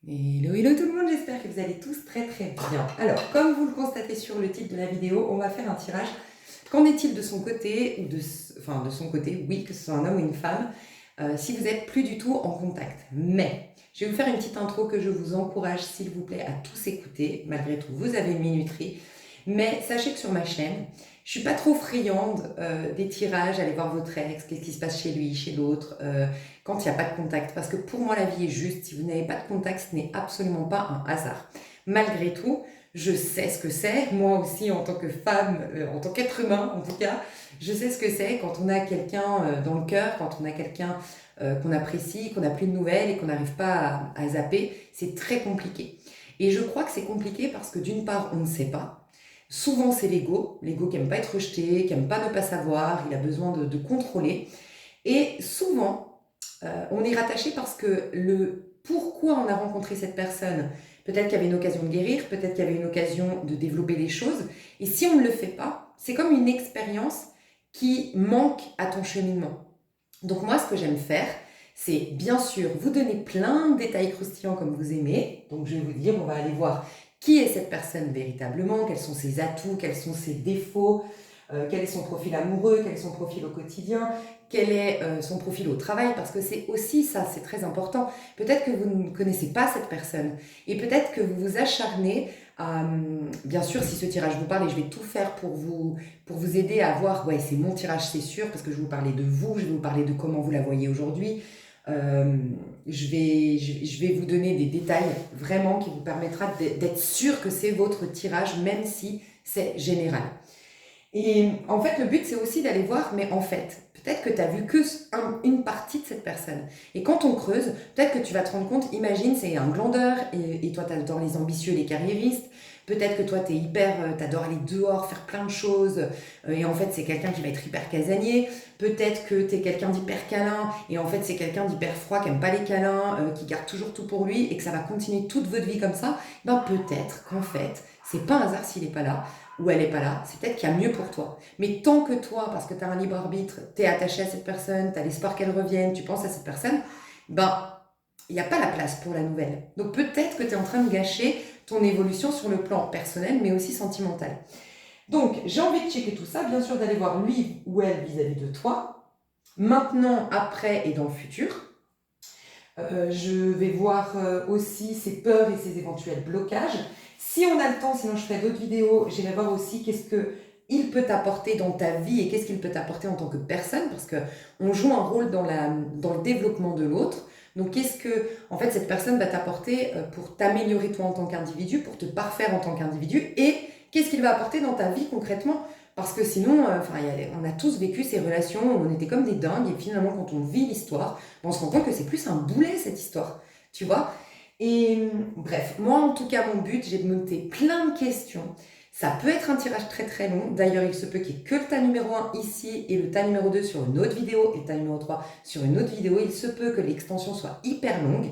Hello, hello tout le monde, j'espère que vous allez tous très bien. Alors, comme vous le constatez sur le titre de la vidéo, on va faire un tirage. Qu'en est-il de son côté, de son côté, oui, que ce soit un homme ou une femme, si vous n'êtes plus du tout en contact. Mais, je vais vous faire une petite intro que je vous encourage, s'il vous plaît, à tous écouter. Malgré tout, vous avez une minuterie. Mais sachez que sur ma chaîne, je suis pas trop friande des tirages, allez voir votre ex, qu'est-ce qui se passe chez lui, chez l'autre, quand il n'y a pas de contact. Parce que pour moi, la vie est juste. Si vous n'avez pas de contact, ce n'est absolument pas un hasard. Malgré tout, je sais ce que c'est. Moi aussi, en tant que femme, en tant qu'être humain, en tout cas, je sais ce que c'est quand on a quelqu'un dans le cœur, quand on a quelqu'un qu'on apprécie, qu'on n'a plus de nouvelles et qu'on n'arrive pas à zapper. C'est très compliqué. Et je crois que c'est compliqué parce que d'une part, on ne sait pas. Souvent, c'est l'ego qui n'aime pas être rejeté, qui n'aime pas ne pas savoir, il a besoin de contrôler. Et souvent, on est rattaché parce que le pourquoi on a rencontré cette personne, peut-être qu'il y avait une occasion de guérir, peut-être qu'il y avait une occasion de développer des choses. Et si on ne le fait pas, c'est comme une expérience qui manque à ton cheminement. Donc moi, ce que j'aime faire, c'est bien sûr vous donner plein de détails croustillants comme vous aimez. Donc je vais vous dire, on va aller voir qui est cette personne véritablement, quels sont ses atouts, quels sont ses défauts, quel est son profil amoureux, quel est son profil au quotidien, quel est son profil au travail, parce que c'est aussi ça, c'est très important. Peut-être que vous ne connaissez pas cette personne et peut-être que vous vous acharnez à, bien sûr, si ce tirage vous parle, et je vais tout faire pour vous aider à voir, ouais, c'est mon tirage, c'est sûr, parce que je vais vous parler de vous, je vais vous parler de comment vous la voyez aujourd'hui. Je vais vous donner des détails vraiment qui vous permettra d'être sûr que c'est votre tirage, même si c'est général. Et en fait, le but, c'est aussi d'aller voir, mais en fait, peut-être que tu as vu que une partie de cette personne. Et quand on creuse, peut-être que tu vas te rendre compte, imagine, c'est un glandeur, et toi, tu adores les ambitieux, les carriéristes. Peut-être que toi, tu es hyper, t'adores aller dehors, faire plein de choses, et en fait, c'est quelqu'un qui va être hyper casanier. Peut-être que tu es quelqu'un d'hyper câlin, et en fait, c'est quelqu'un d'hyper froid, qui aime pas les câlins, qui garde toujours tout pour lui, et que ça va continuer toute votre vie comme ça. Ben, peut-être qu'en fait, c'est pas un hasard s'il est pas là ou elle n'est pas là, c'est peut-être qu'il y a mieux pour toi. Mais tant que toi, parce que tu as un libre arbitre, tu es attaché à cette personne, tu as l'espoir qu'elle revienne, tu penses à cette personne, ben, il n'y a pas la place pour la nouvelle. Donc peut-être que tu es en train de gâcher ton évolution sur le plan personnel, mais aussi sentimental. Donc j'ai envie de checker tout ça, bien sûr d'aller voir lui ou elle vis-à-vis de toi, maintenant, après et dans le futur. Je vais voir aussi ses peurs et ses éventuels blocages. Si on a le temps, sinon je ferai d'autres vidéos, j'irai voir aussi qu'est-ce qu'il peut t'apporter dans ta vie et qu'est-ce qu'il peut t'apporter en tant que personne, parce qu'on joue un rôle dans le développement de l'autre. Donc qu'est-ce que, en fait, cette personne va t'apporter pour t'améliorer toi en tant qu'individu, pour te parfaire en tant qu'individu, et qu'est-ce qu'il va apporter dans ta vie concrètement? Parce que sinon, on a tous vécu ces relations où on était comme des dingues, et finalement, quand on vit l'histoire, on se rend compte que c'est plus un boulet, cette histoire, tu vois. Et bref, moi en tout cas, mon but, j'ai noté plein de questions. Ça peut être un tirage très long. D'ailleurs, il se peut qu'il n'y ait que le tas numéro 1 ici et le tas numéro 2 sur une autre vidéo et le tas numéro 3 sur une autre vidéo. Il se peut que l'extension soit hyper longue.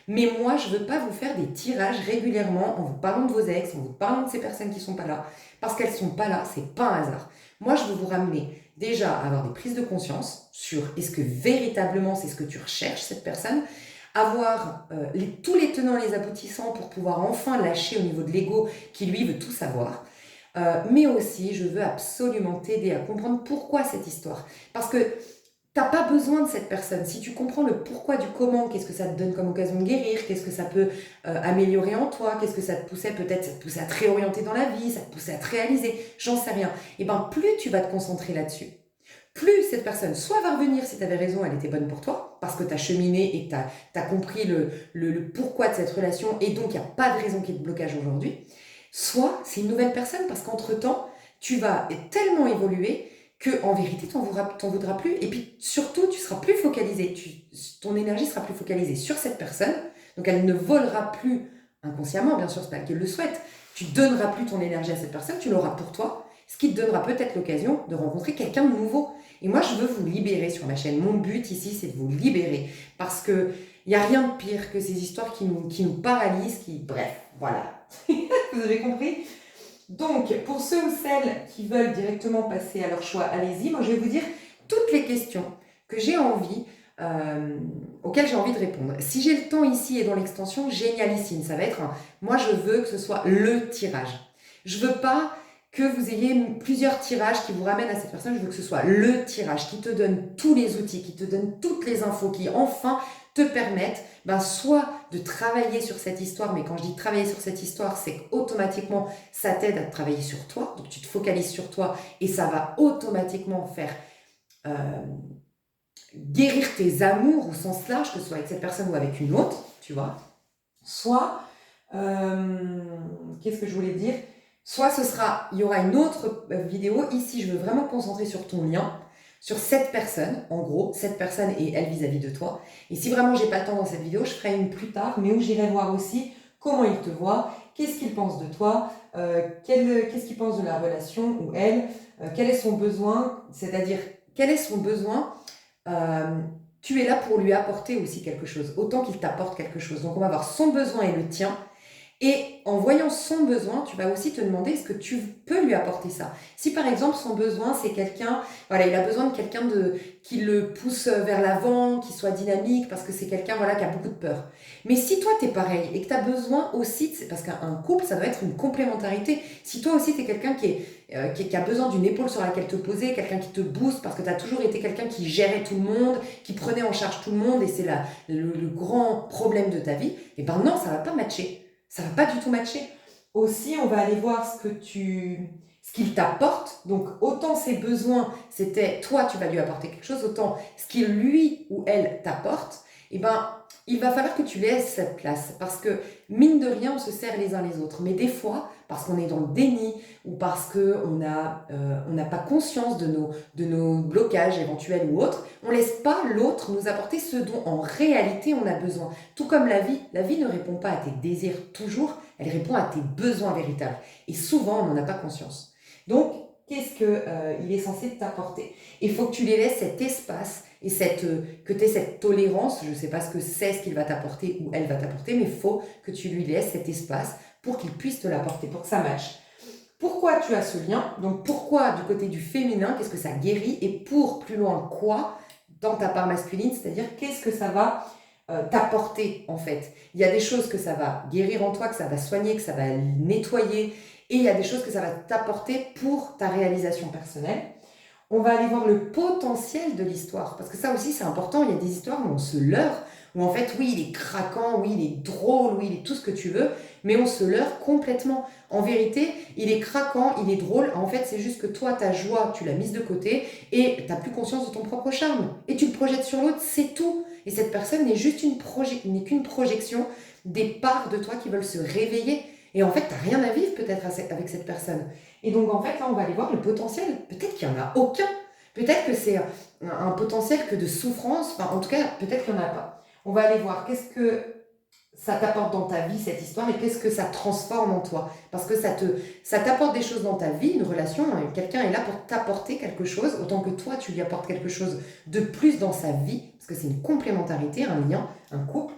Mais moi, je ne veux pas vous faire des tirages régulièrement en vous parlant de vos ex, en vous parlant de ces personnes qui ne sont pas là. Parce qu'elles ne sont pas là, c'est pas un hasard. Moi, je veux vous ramener déjà à avoir des prises de conscience sur est-ce que véritablement c'est ce que tu recherches, cette personne, avoir tous les tenants et les aboutissants pour pouvoir enfin lâcher au niveau de l'ego qui lui veut tout savoir. Mais aussi, je veux absolument t'aider à comprendre pourquoi cette histoire. Parce que t'as pas besoin de cette personne. Si tu comprends le pourquoi du comment, qu'est-ce que ça te donne comme occasion de guérir, qu'est-ce que ça peut améliorer en toi, qu'est-ce que ça te poussait peut-être, ça te poussait à te réorienter dans la vie, ça te poussait à te réaliser, j'en sais rien. Et bien plus tu vas te concentrer là-dessus, plus cette personne soit va revenir si tu avais raison, elle était bonne pour toi, parce que tu as cheminé et que tu as compris le pourquoi de cette relation, et donc il n'y a pas de raison qu'il y ait de blocage aujourd'hui, soit c'est une nouvelle personne, parce qu'entre-temps, tu vas tellement évoluer que en vérité, tu n'en voudras plus, et puis surtout, tu seras plus focalisé, ton énergie sera plus focalisée sur cette personne, donc elle ne volera plus inconsciemment, bien sûr, c'est pas qu'elle le souhaite, tu donneras plus ton énergie à cette personne, tu l'auras pour toi, ce qui te donnera peut-être l'occasion de rencontrer quelqu'un de nouveau. Et moi, je veux vous libérer sur ma chaîne. Mon but ici, c'est de vous libérer. Parce qu'il n'y a rien de pire que ces histoires qui nous paralysent, bref, voilà. Vous avez compris? Donc, pour ceux ou celles qui veulent directement passer à leur choix, allez-y. Moi, je vais vous dire toutes les questions que j'ai envie auxquelles j'ai envie de répondre. Si j'ai le temps ici et dans l'extension, génialissime. Ça va être moi je veux que ce soit le tirage. Je veux pas que vous ayez plusieurs tirages qui vous ramènent à cette personne. Je veux que ce soit le tirage qui te donne tous les outils, qui te donne toutes les infos, qui enfin te permettent soit de travailler sur cette histoire, mais quand je dis travailler sur cette histoire, c'est qu'automatiquement ça t'aide à travailler sur toi, donc tu te focalises sur toi et ça va automatiquement faire guérir tes amours au sens large, que ce soit avec cette personne ou avec une autre, tu vois. Soit, qu'est-ce que je voulais dire ? Soit il y aura une autre vidéo. Ici, je veux vraiment me concentrer sur ton lien, sur cette personne, en gros, cette personne et elle vis-à-vis de toi. Et si vraiment j'ai pas le temps dans cette vidéo, je ferai une plus tard, mais où j'irai voir aussi comment il te voit, qu'est-ce qu'il pense de toi, qu'est-ce qu'il pense de la relation ou elle, quel est son besoin, c'est-à-dire quel est son besoin. Tu es là pour lui apporter aussi quelque chose, autant qu'il t'apporte quelque chose. Donc on va voir son besoin et le tien. Et en voyant son besoin, tu vas aussi te demander est-ce que tu peux lui apporter ça. Si par exemple son besoin c'est quelqu'un, voilà, il a besoin de quelqu'un qui le pousse vers l'avant, qui soit dynamique, parce que c'est quelqu'un qui a beaucoup de peur. Mais si toi t'es pareil et que tu as besoin aussi, parce qu'un couple ça doit être une complémentarité. Si toi aussi t'es quelqu'un qui a besoin d'une épaule sur laquelle te poser, quelqu'un qui te booste, parce que tu as toujours été quelqu'un qui gérait tout le monde, qui prenait en charge tout le monde, et c'est le grand problème de ta vie, et ben non, ça va pas matcher. Ça va pas du tout matcher. Aussi, on va aller voir ce qu'il t'apporte. Donc, autant ses besoins, c'était toi, tu vas lui apporter quelque chose, autant ce qu'il lui ou elle t'apporte, il va falloir que tu laisses cette place. Parce que, mine de rien, on se sert les uns les autres. Mais des fois, parce qu'on est dans le déni ou parce qu'on n'a pas conscience de nos blocages éventuels ou autres, on ne laisse pas l'autre nous apporter ce dont en réalité on a besoin. Tout comme la vie ne répond pas à tes désirs toujours, elle répond à tes besoins véritables. Et souvent, on n'en a pas conscience. Donc, qu'est-ce qu'il est censé t'apporter ? Il faut que tu lui laisses cet espace et que tu aies cette tolérance. Je ne sais pas ce que c'est, ce qu'il va t'apporter ou elle va t'apporter, mais il faut que tu lui laisses cet espace pour qu'il puisse te l'apporter, pour que ça matche. Pourquoi tu as ce lien ? Donc pourquoi du côté du féminin, qu'est-ce que ça guérit ? Et pour plus loin quoi dans ta part masculine, c'est-à-dire qu'est-ce que ça va t'apporter en fait. Il y a des choses que ça va guérir en toi, que ça va soigner, que ça va nettoyer, et il y a des choses que ça va t'apporter pour ta réalisation personnelle. On va aller voir le potentiel de l'histoire, parce que ça aussi c'est important, il y a des histoires où on se leurre, où en fait oui il est craquant, oui il est drôle, oui il est tout ce que tu veux, mais on se leurre complètement. En vérité, il est craquant, il est drôle, en fait c'est juste que toi ta joie tu l'as mise de côté et tu n'as plus conscience de ton propre charme, et tu le projettes sur l'autre, c'est tout. Et cette personne n'est qu'une projection des parts de toi qui veulent se réveiller, et en fait tu n'as rien à vivre peut-être avec cette personne. Et donc en fait là on va aller voir le potentiel, peut-être qu'il n'y en a aucun, peut-être que c'est un potentiel que de souffrance, enfin en tout cas peut-être qu'il n'y en a pas. On va aller voir qu'est-ce que ça t'apporte dans ta vie cette histoire et qu'est-ce que ça transforme en toi, parce que ça t'apporte des choses dans ta vie, une relation, quelqu'un est là pour t'apporter quelque chose, autant que toi tu lui apportes quelque chose de plus dans sa vie, parce que c'est une complémentarité, un lien, un couple.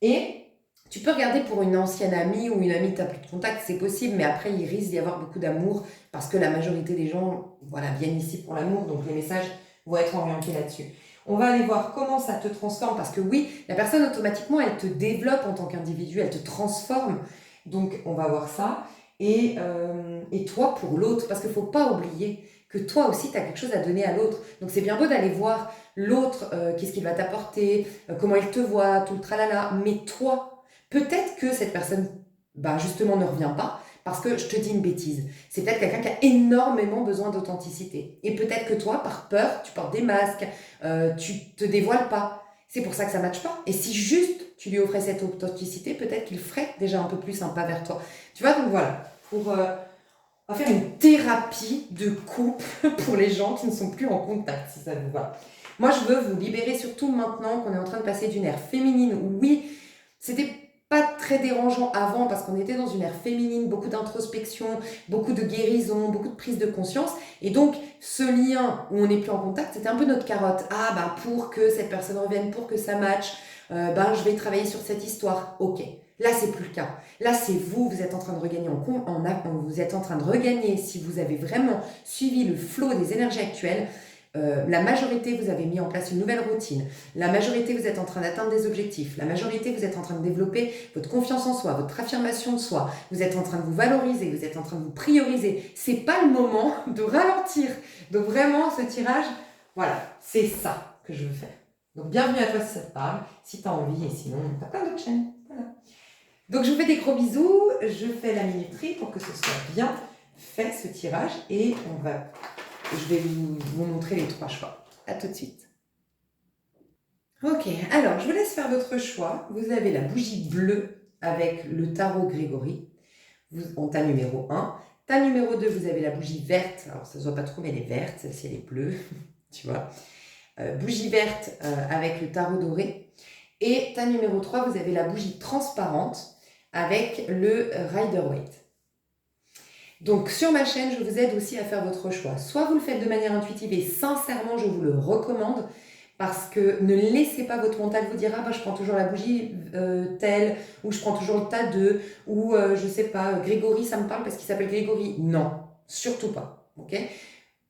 Et tu peux regarder pour une ancienne amie ou une amie que tu n'as plus de contact, c'est possible, mais après il risque d'y avoir beaucoup d'amour, parce que la majorité des gens viennent ici pour l'amour, donc les messages vont être orientés là-dessus. On va aller voir comment ça te transforme, parce que oui, la personne automatiquement, elle te développe en tant qu'individu, elle te transforme. Donc, on va voir ça. Et toi pour l'autre, parce qu'il ne faut pas oublier que toi aussi, tu as quelque chose à donner à l'autre. Donc, c'est bien beau d'aller voir l'autre, qu'est-ce qu'il va t'apporter, comment il te voit, tout le tralala. Mais toi, peut-être que cette personne, justement, ne revient pas. Parce que je te dis une bêtise, c'est peut-être quelqu'un qui a énormément besoin d'authenticité. Et peut-être que toi, par peur, tu portes des masques, tu te dévoiles pas. C'est pour ça que ça ne matche pas. Et si juste tu lui offrais cette authenticité, peut-être qu'il ferait déjà un peu plus un pas vers toi. Tu vois, donc voilà. On va faire une thérapie de couple pour les gens qui ne sont plus en contact, si ça vous va. Moi, je veux vous libérer, surtout maintenant qu'on est en train de passer d'une ère féminine. Oui, c'était pas très dérangeant avant parce qu'on était dans une ère féminine, beaucoup d'introspection, beaucoup de guérison, beaucoup de prise de conscience. Et donc, ce lien où on n'est plus en contact, c'était un peu notre carotte. Pour que cette personne revienne, pour que ça matche, je vais travailler sur cette histoire. Ok. Là, c'est plus le cas. Là, c'est vous êtes en train de regagner vous êtes en train de regagner, si vous avez vraiment suivi le flot des énergies actuelles, La majorité, vous avez mis en place une nouvelle routine. La majorité, vous êtes en train d'atteindre des objectifs. La majorité, vous êtes en train de développer votre confiance en soi, votre affirmation de soi. Vous êtes en train de vous valoriser, vous êtes en train de vous prioriser. C'est pas le moment de ralentir. Donc vraiment, ce tirage, voilà, c'est ça que je veux faire. Donc bienvenue à toi si ça te parle, si tu as envie, et sinon, tu as plein d'autres chaînes. Voilà. Donc je vous fais des gros bisous, je fais la minuterie pour que ce soit bien fait ce tirage et je vais vous montrer les 3 choix. À tout de suite. Ok, alors je vous laisse faire votre choix. Vous avez la bougie bleue avec le tarot Grégory en tas numéro 1. Tas numéro 2, vous avez la bougie verte. Alors ça ne se voit pas trop, mais elle est verte, celle-ci elle est bleue, tu vois. Bougie verte avec le tarot doré. Et tas numéro 3, vous avez la bougie transparente avec le Rider-Waite. Donc sur ma chaîne, je vous aide aussi à faire votre choix. Soit vous le faites de manière intuitive et sincèrement, je vous le recommande parce que ne laissez pas votre mental vous dire « Ah bah je prends toujours la bougie telle » ou « Je prends toujours le tas 2 » ou je sais pas, Grégory, ça me parle parce qu'il s'appelle Grégory. Non, surtout pas. Ok ?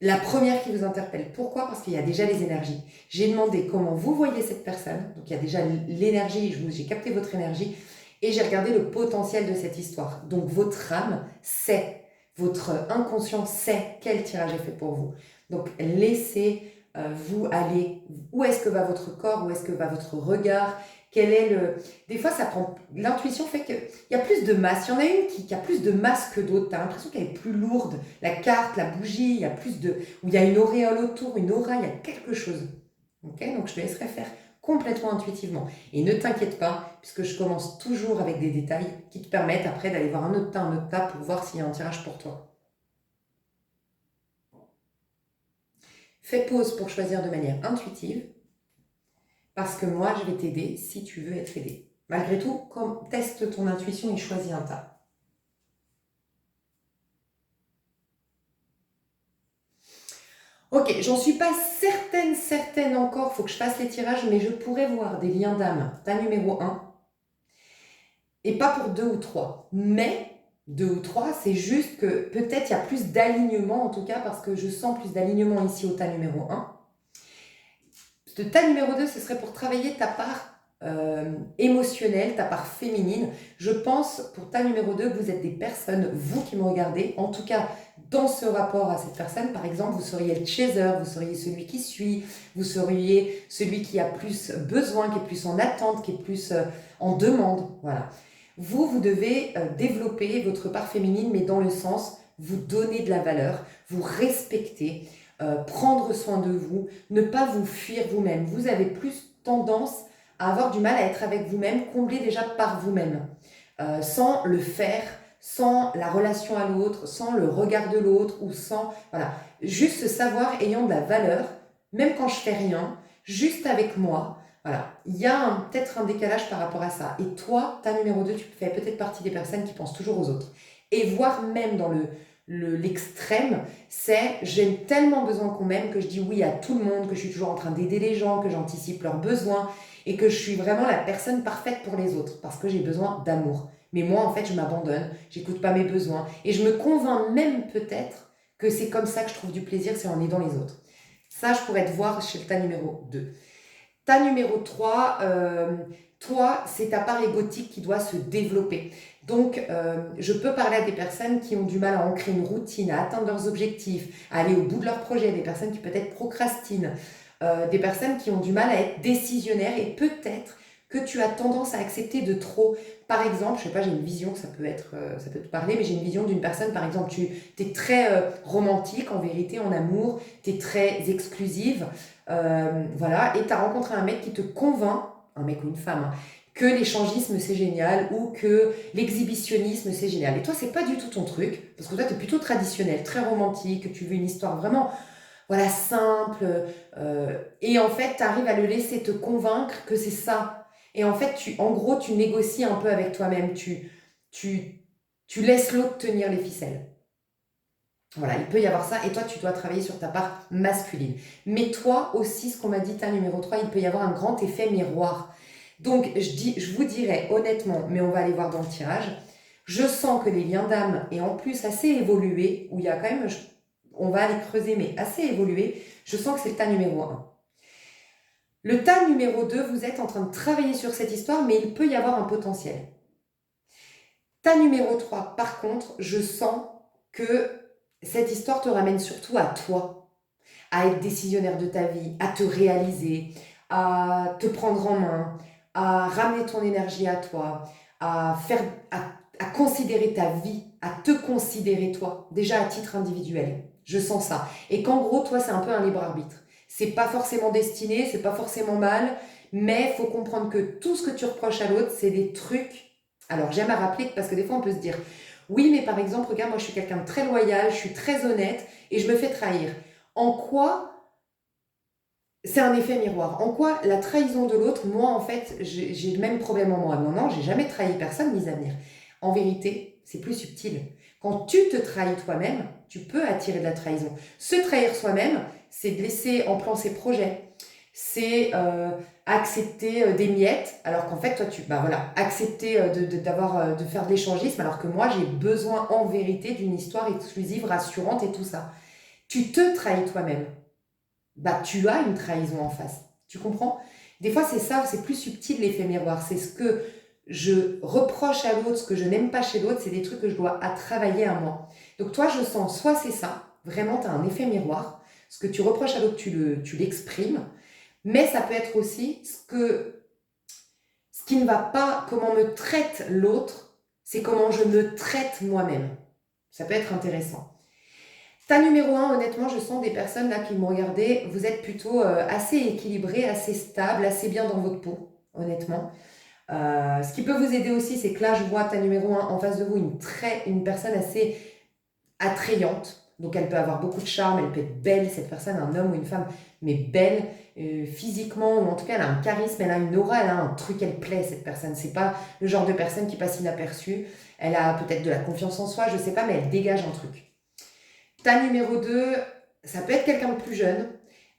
La première qui vous interpelle. Pourquoi ? Parce qu'il y a déjà les énergies. J'ai demandé comment vous voyez cette personne. Donc il y a déjà l'énergie, j'ai capté votre énergie et j'ai regardé le potentiel de cette histoire. Donc votre âme sait, votre inconscient sait quel tirage est fait pour vous. Donc laissez-vous aller. Où est-ce que va votre corps ? Où est-ce que va votre regard ? Quel est le... Des fois, ça prend... L'intuition fait qu'il y a plus de masse. Il y en a une qui a plus de masse que d'autres. Tu as l'impression qu'elle est plus lourde. La carte, la bougie, il y a plus de... Où il y a une auréole autour, une aura, il y a quelque chose. Okay, donc, je te laisserai faire complètement intuitivement. Et ne t'inquiète pas, puisque je commence toujours avec des détails qui te permettent après d'aller voir un autre tas pour voir s'il y a un tirage pour toi. Fais pause pour choisir de manière intuitive. Parce que moi, je vais t'aider si tu veux être aidé. Malgré tout, teste ton intuition et choisis un tas. Ok, j'en suis pas certaine encore, il faut que je fasse les tirages, mais je pourrais voir des liens d'âme, tas numéro 1, et pas pour 2 ou 3, mais 2 ou 3, c'est juste que peut-être il y a plus d'alignement, en tout cas, parce que je sens plus d'alignement ici au tas numéro 1. Le tas numéro 2, ce serait pour travailler ta part émotionnelle, ta part féminine. Je pense, pour tas numéro 2, que vous êtes des personnes, vous qui me regardez, en tout cas, dans ce rapport à cette personne, par exemple, vous seriez le chaser, vous seriez celui qui suit, vous seriez celui qui a plus besoin, qui est plus en attente, qui est plus en demande. Voilà. Vous devez développer votre part féminine, mais dans le sens, vous donner de la valeur, vous respecter, prendre soin de vous, ne pas vous fuir vous-même. Vous avez plus tendance à avoir du mal à être avec vous-même, comblé déjà par vous-même, sans le faire, sans la relation à l'autre, sans le regard de l'autre, ou sans... Voilà, juste ce savoir ayant de la valeur, même quand je fais rien, juste avec moi. Voilà, il y a peut-être un décalage par rapport à ça. Et toi, ta numéro 2, tu fais peut-être partie des personnes qui pensent toujours aux autres. Et voire même dans l'extrême, c'est j'ai tellement besoin qu'on m'aime que je dis oui à tout le monde, que je suis toujours en train d'aider les gens, que j'anticipe leurs besoins et que je suis vraiment la personne parfaite pour les autres parce que j'ai besoin d'amour. Mais moi, en fait, je m'abandonne, j'écoute pas mes besoins et je me convainc même peut-être que c'est comme ça que je trouve du plaisir, c'est en aidant les autres. Ça, je pourrais te voir chez le tas numéro 2. Tas numéro 3, toi, c'est ta part égotique qui doit se développer. Donc, je peux parler à des personnes qui ont du mal à ancrer une routine, à atteindre leurs objectifs, à aller au bout de leur projet, des personnes qui peut-être procrastinent, des personnes qui ont du mal à être décisionnaires et peut-être que tu as tendance à accepter de trop. Par exemple, je sais pas, j'ai une vision, ça peut te parler, mais j'ai une vision d'une personne, par exemple, tu es très romantique en vérité, en amour, tu es très exclusive, voilà, et tu as rencontré un mec qui te convainc, un mec ou une femme, hein, que l'échangisme c'est génial ou que l'exhibitionnisme c'est génial. Et toi, c'est pas du tout ton truc, parce que toi, tu es plutôt traditionnel, très romantique, tu veux une histoire vraiment, voilà, simple, et en fait, tu arrives à le laisser te convaincre que c'est ça. Et en fait, en gros, tu négocies un peu avec toi-même, tu laisses l'autre tenir les ficelles. Voilà, il peut y avoir ça, et toi, tu dois travailler sur ta part masculine. Mais toi aussi, ce qu'on m'a dit, ta numéro 3, il peut y avoir un grand effet miroir. Donc, je vous dirais honnêtement, mais on va aller voir dans le tirage, je sens que les liens d'âme est en plus assez évolué, où il y a quand même, on va aller creuser, mais assez évolué, je sens que c'est le tas numéro 1. Le tas numéro 2, vous êtes en train de travailler sur cette histoire, mais il peut y avoir un potentiel. Tas numéro 3, par contre, je sens que cette histoire te ramène surtout à toi, à être décisionnaire de ta vie, à te réaliser, à te prendre en main, à ramener ton énergie à toi, à considérer ta vie, à te considérer toi, déjà à titre individuel. Je sens ça. Et qu'en gros, toi, c'est un peu un libre arbitre. C'est pas forcément destiné, c'est pas forcément mal, mais il faut comprendre que tout ce que tu reproches à l'autre, c'est des trucs. Alors, j'aime à rappeler, parce que des fois, on peut se dire, oui, mais par exemple, regarde, moi, je suis quelqu'un de très loyal, je suis très honnête, et je me fais trahir. En quoi c'est un effet miroir? En quoi la trahison de l'autre, moi, en fait, j'ai le même problème en moi? Non, non, j'ai jamais trahi personne, mis à venir. En vérité, c'est plus subtil. Quand tu te trahis toi-même, tu peux attirer de la trahison. Se trahir soi-même, c'est de laisser en plan ses projets. C'est accepter des miettes, alors qu'en fait, toi, accepter de faire de l'échangisme, alors que moi, j'ai besoin en vérité d'une histoire exclusive, rassurante et tout ça. Tu te trahis toi-même. Bah, tu as une trahison en face. Tu comprends? Des fois, c'est ça, c'est plus subtil l'effet miroir. C'est ce que je reproche à l'autre, ce que je n'aime pas chez l'autre, c'est des trucs que je dois à travailler à moi. Donc toi, je sens, soit c'est ça, vraiment, tu as un effet miroir. Ce que tu reproches à l'autre, tu l'exprimes. Mais ça peut être aussi ce qui ne va pas, comment me traite l'autre, c'est comment je me traite moi-même. Ça peut être intéressant. Tas numéro 1, honnêtement, je sens des personnes là qui m'ont regardé. Vous êtes plutôt assez équilibré, assez stable, assez bien dans votre peau, honnêtement. Ce qui peut vous aider aussi, c'est que là, je vois tas numéro 1 en face de vous, une personne assez attrayante. Donc, elle peut avoir beaucoup de charme, elle peut être belle, cette personne, un homme ou une femme, mais belle physiquement, ou en tout cas, elle a un charisme, elle a une aura, elle a un truc, elle plaît, cette personne. C'est pas le genre de personne qui passe inaperçue. Elle a peut-être de la confiance en soi, je sais pas, mais elle dégage un truc. Ta numéro 2, ça peut être quelqu'un de plus jeune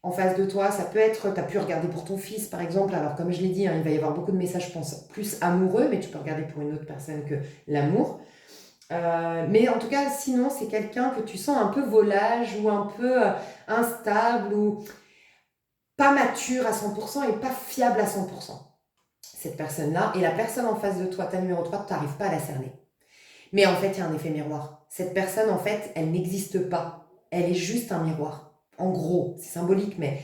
en face de toi, ça peut être, tu as pu regarder pour ton fils par exemple, alors comme je l'ai dit, hein, il va y avoir beaucoup de messages, je pense, plus amoureux, mais tu peux regarder pour une autre personne que l'amour. Mais en tout cas, sinon, c'est quelqu'un que tu sens un peu volage ou un peu instable ou pas mature à 100% et pas fiable à 100%. Cette personne-là, et la personne en face de toi, ta numéro 3, tu n'arrives pas à la cerner. Mais en fait, il y a un effet miroir. Cette personne, en fait, elle n'existe pas. Elle est juste un miroir. En gros, c'est symbolique, mais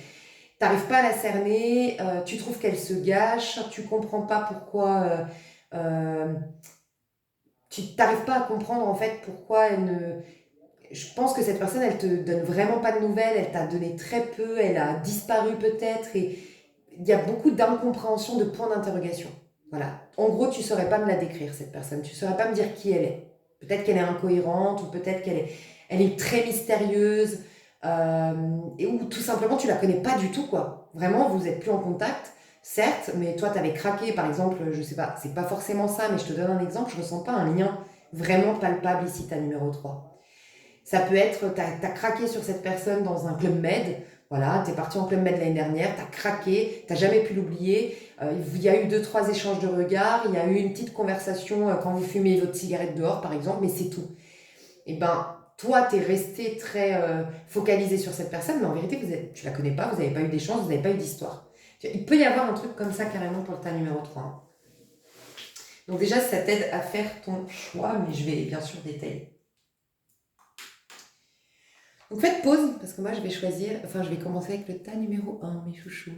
tu n'arrives pas à la cerner, tu trouves qu'elle se gâche, tu comprends pas pourquoi... tu n'arrives pas à comprendre, en fait, pourquoi elle ne... Je pense que cette personne, elle te donne vraiment pas de nouvelles, elle t'a donné très peu, elle a disparu peut-être, et il y a beaucoup d'incompréhension, de points d'interrogation. Voilà. En gros, tu saurais pas me la décrire, cette personne. Tu saurais pas me dire qui elle est. Peut-être qu'elle est incohérente, ou peut-être elle est très mystérieuse, ou tout simplement, tu la connais pas du tout, quoi. Vraiment, vous êtes plus en contact, certes, mais toi, tu avais craqué, par exemple, je sais pas, c'est pas forcément ça, mais je te donne un exemple, je ressens pas un lien vraiment palpable ici, ta numéro 3. Ça peut être, t'as craqué sur cette personne dans un club med. Voilà, t'es parti en club med l'année dernière, t'as craqué, t'as jamais pu l'oublier. Il y a eu 2-3 échanges de regards, il y a eu une petite conversation quand vous fumez votre cigarette dehors, par exemple, mais c'est tout. Et ben, toi, t'es resté très focalisé sur cette personne, mais en vérité, tu la connais pas, vous n'avez pas eu d'échange, vous n'avez pas eu d'histoire. Il peut y avoir un truc comme ça carrément pour le tas numéro 3. Hein. Donc déjà, ça t'aide à faire ton choix, mais je vais bien sûr détailler. Donc faites pause, parce que moi je vais commencer avec le tas numéro 1, mes chouchous.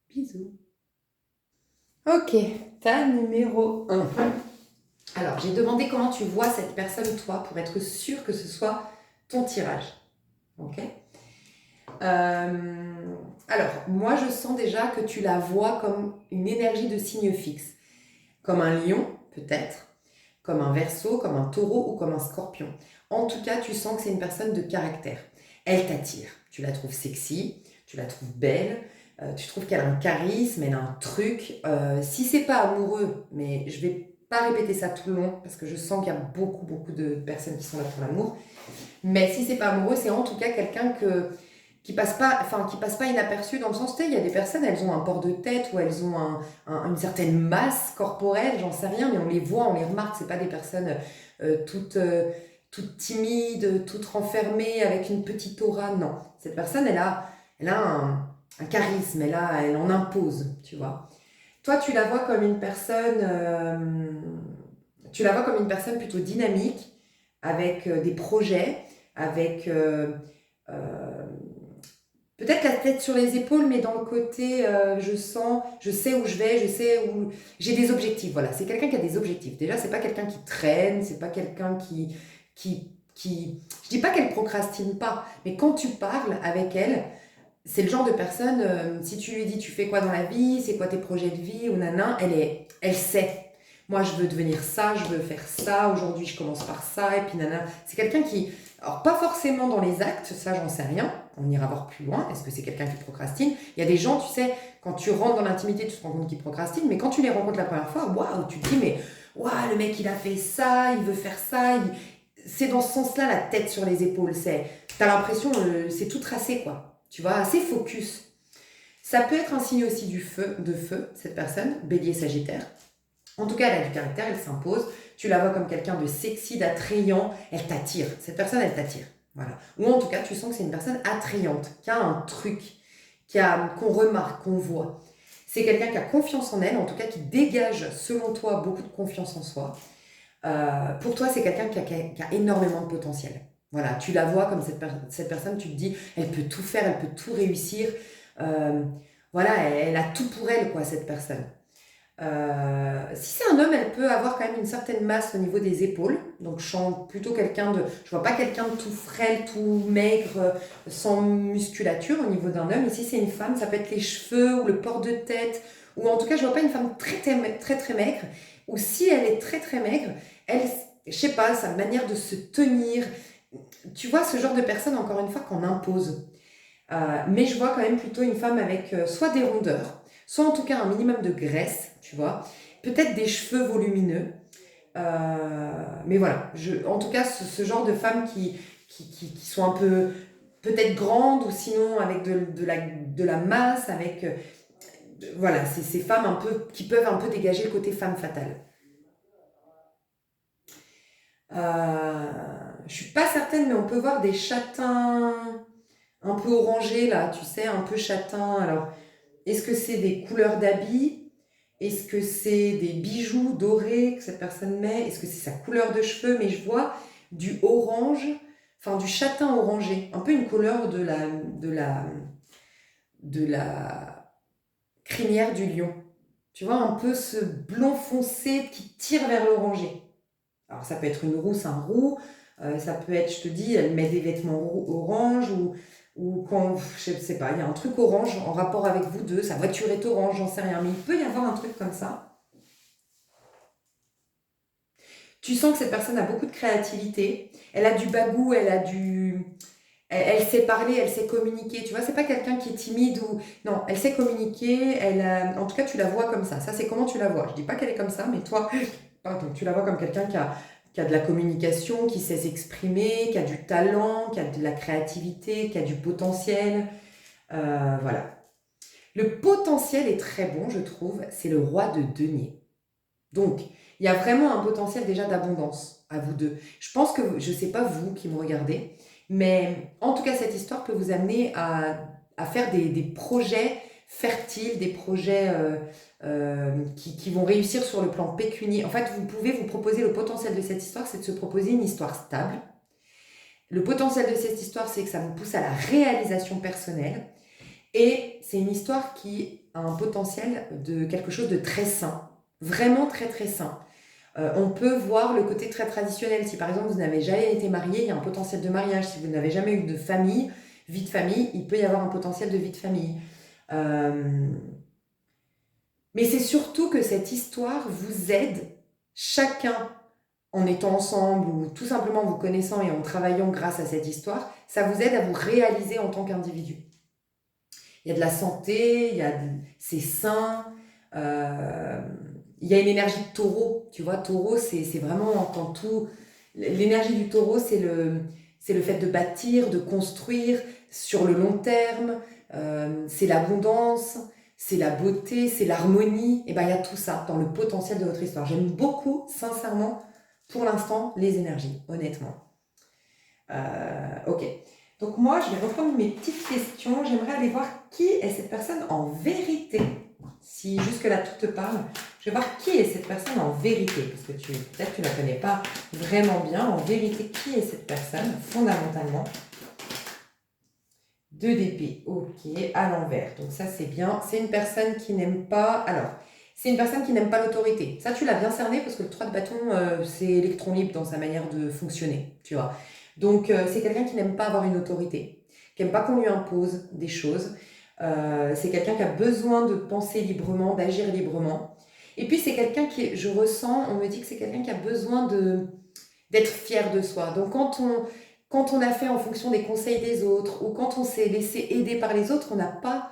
Bisous. Ok, tas numéro 1. Alors, j'ai demandé comment tu vois cette personne, toi, pour être sûr que ce soit ton tirage. Ok. Alors, moi je sens déjà que tu la vois comme une énergie de signe fixe. Comme un lion, peut-être, comme un verseau, comme un taureau ou comme un scorpion. En tout cas, tu sens que c'est une personne de caractère. Elle t'attire. Tu la trouves sexy, tu la trouves belle, tu trouves qu'elle a un charisme, elle a un truc. Si c'est pas amoureux, mais je vais pas répéter ça tout le long parce que je sens qu'il y a beaucoup, beaucoup de personnes qui sont là pour l'amour. Mais si c'est pas amoureux, c'est en tout cas quelqu'un qui passe pas inaperçu dans le sens, tu sais, il y a des personnes, elles ont un port de tête ou elles ont une certaine masse corporelle, j'en sais rien, mais on les voit, on les remarque, c'est pas des personnes toutes toute timide, toute renfermée, avec une petite aura. Non, cette personne, elle a un charisme, elle en impose, tu vois. Toi, tu la vois comme une personne, plutôt dynamique, avec des projets, avec euh, peut-être la tête sur les épaules, mais dans le côté, je sais où je vais, je sais où j'ai des objectifs. Voilà, c'est quelqu'un qui a des objectifs. Déjà, c'est pas quelqu'un qui traîne, c'est pas quelqu'un je dis pas qu'elle procrastine pas, mais quand tu parles avec elle, c'est le genre de personne, si tu lui dis tu fais quoi dans la vie, c'est quoi tes projets de vie ou nanan, elle sait. Moi, je veux devenir ça, je veux faire ça, aujourd'hui je commence par ça, et puis nanan. C'est quelqu'un qui, alors pas forcément dans les actes, ça j'en sais rien, on ira voir plus loin, est-ce que c'est quelqu'un qui procrastine? Il y a des gens, tu sais, quand tu rentres dans l'intimité, tu te rends compte qu'ils procrastinent, mais quand tu les rencontres la première fois, waouh, tu te dis, mais waouh, le mec il a fait ça, il veut faire ça, c'est dans ce sens-là la tête sur les épaules, t'as l'impression, c'est tout tracé quoi. Tu vois, assez focus. Ça peut être un signe aussi de feu, cette personne, bélier, sagittaire. En tout cas, elle a du caractère, elle s'impose. Tu la vois comme quelqu'un de sexy, d'attrayant. Elle t'attire. Cette personne, elle t'attire. Voilà. Ou en tout cas, tu sens que c'est une personne attrayante, qui a un truc, qu'on remarque, qu'on voit. C'est quelqu'un qui a confiance en elle, en tout cas qui dégage, selon toi, beaucoup de confiance en soi. Pour toi, c'est quelqu'un qui a énormément de potentiel. Voilà, tu la vois comme cette personne, tu te dis, elle peut tout faire, elle peut tout réussir. Euh, voilà, elle a tout pour elle, quoi, cette personne. Si c'est un homme, elle peut avoir quand même une certaine masse au niveau des épaules. Donc, je sens plutôt je vois pas quelqu'un de tout frêle, tout maigre, sans musculature au niveau d'un homme. Et si c'est une femme, ça peut être les cheveux ou le port de tête. Ou en tout cas, je vois pas une femme très maigre. Ou si elle est très maigre, elle, je sais pas, sa manière de se tenir. Tu vois, ce genre de personne, encore une fois, qu'on impose. Mais je vois quand même plutôt une femme avec soit des rondeurs, soit en tout cas un minimum de graisse, tu vois. Peut-être des cheveux volumineux. Mais voilà, en tout cas, ce genre de femmes qui sont un peu peut-être grandes ou sinon avec de la masse, avec... voilà, c'est ces femmes un peu qui peuvent un peu dégager le côté femme fatale. Je suis pas certaine, mais on peut voir des châtains un peu orangés là, tu sais, un peu châtains. Alors, est-ce que c'est des couleurs d'habits? Est-ce que c'est des bijoux dorés que cette personne met? Est-ce que c'est sa couleur de cheveux? Mais je vois du orange, enfin du châtain orangé, un peu une couleur de la crinière du lion. Tu vois, un peu ce blond foncé qui tire vers l'orangé. Alors ça peut être une rousse, un roux, ça peut être, je te dis, elle met des vêtements orange ou quand, je sais pas, il y a un truc orange en rapport avec vous deux, sa voiture est orange, j'en sais rien, mais il peut y avoir un truc comme ça. Tu sens que cette personne a beaucoup de créativité, elle a du bagou, elle sait parler, elle sait communiquer, tu vois, c'est pas quelqu'un qui est timide ou... Non, elle sait communiquer, en tout cas tu la vois comme ça c'est comment tu la vois. Je dis pas qu'elle est comme ça, mais toi, pardon, tu la vois comme quelqu'un qui a de la communication, qui sait s'exprimer, qui a du talent, qui a de la créativité, qui a du potentiel. Voilà. Le potentiel est très bon, je trouve, c'est le roi de denier. Donc, il y a vraiment un potentiel déjà d'abondance à vous deux. Je pense que, je ne sais pas vous qui me regardez, mais en tout cas, cette histoire peut vous amener à faire des projets fertiles, des projets qui vont réussir sur le plan pécunier. En fait, vous pouvez vous proposer, le potentiel de cette histoire, c'est de se proposer une histoire stable. Le potentiel de cette histoire, c'est que ça vous pousse à la réalisation personnelle. Et c'est une histoire qui a un potentiel de quelque chose de très sain, vraiment très sain. On peut voir le côté très traditionnel. Si par exemple vous n'avez jamais été marié, il y a un potentiel de mariage. Si vous n'avez jamais eu de famille, vie de famille, il peut y avoir un potentiel de vie de famille. Euh, mais c'est surtout que cette histoire vous aide, chacun en étant ensemble ou tout simplement en vous connaissant et en travaillant grâce à cette histoire, ça vous aide à vous réaliser en tant qu'individu. Il y a de la santé, c'est sain, euh, il y a une énergie de taureau, tu vois, taureau c'est vraiment quand tout, l'énergie du taureau c'est le fait de bâtir, de construire sur le long terme, c'est l'abondance, c'est la beauté, c'est l'harmonie, et ben il y a tout ça dans le potentiel de votre histoire. J'aime beaucoup, sincèrement, pour l'instant, les énergies, honnêtement. Ok. Donc moi, je vais reprendre mes petites questions. J'aimerais aller voir qui est cette personne en vérité. Si jusque-là tout te parle, je vais voir qui est cette personne en vérité. Parce que peut-être tu ne la connais pas vraiment bien. En vérité, qui est cette personne fondamentalement? 2 d'épée, ok, à l'envers. Donc ça, c'est bien. C'est une personne qui n'aime pas... Alors, c'est une personne qui n'aime pas l'autorité. Ça, tu l'as bien cerné parce que le 3 de bâton, c'est électron libre dans sa manière de fonctionner, tu vois. Donc, c'est quelqu'un qui n'aime pas avoir une autorité, qui n'aime pas qu'on lui impose des choses. C'est quelqu'un qui a besoin de penser librement, d'agir librement. Et puis, c'est quelqu'un qui, je ressens, on me dit que c'est quelqu'un qui a besoin d'être fier de soi. Donc, quand on a fait en fonction des conseils des autres ou quand on s'est laissé aider par les autres, on n'a pas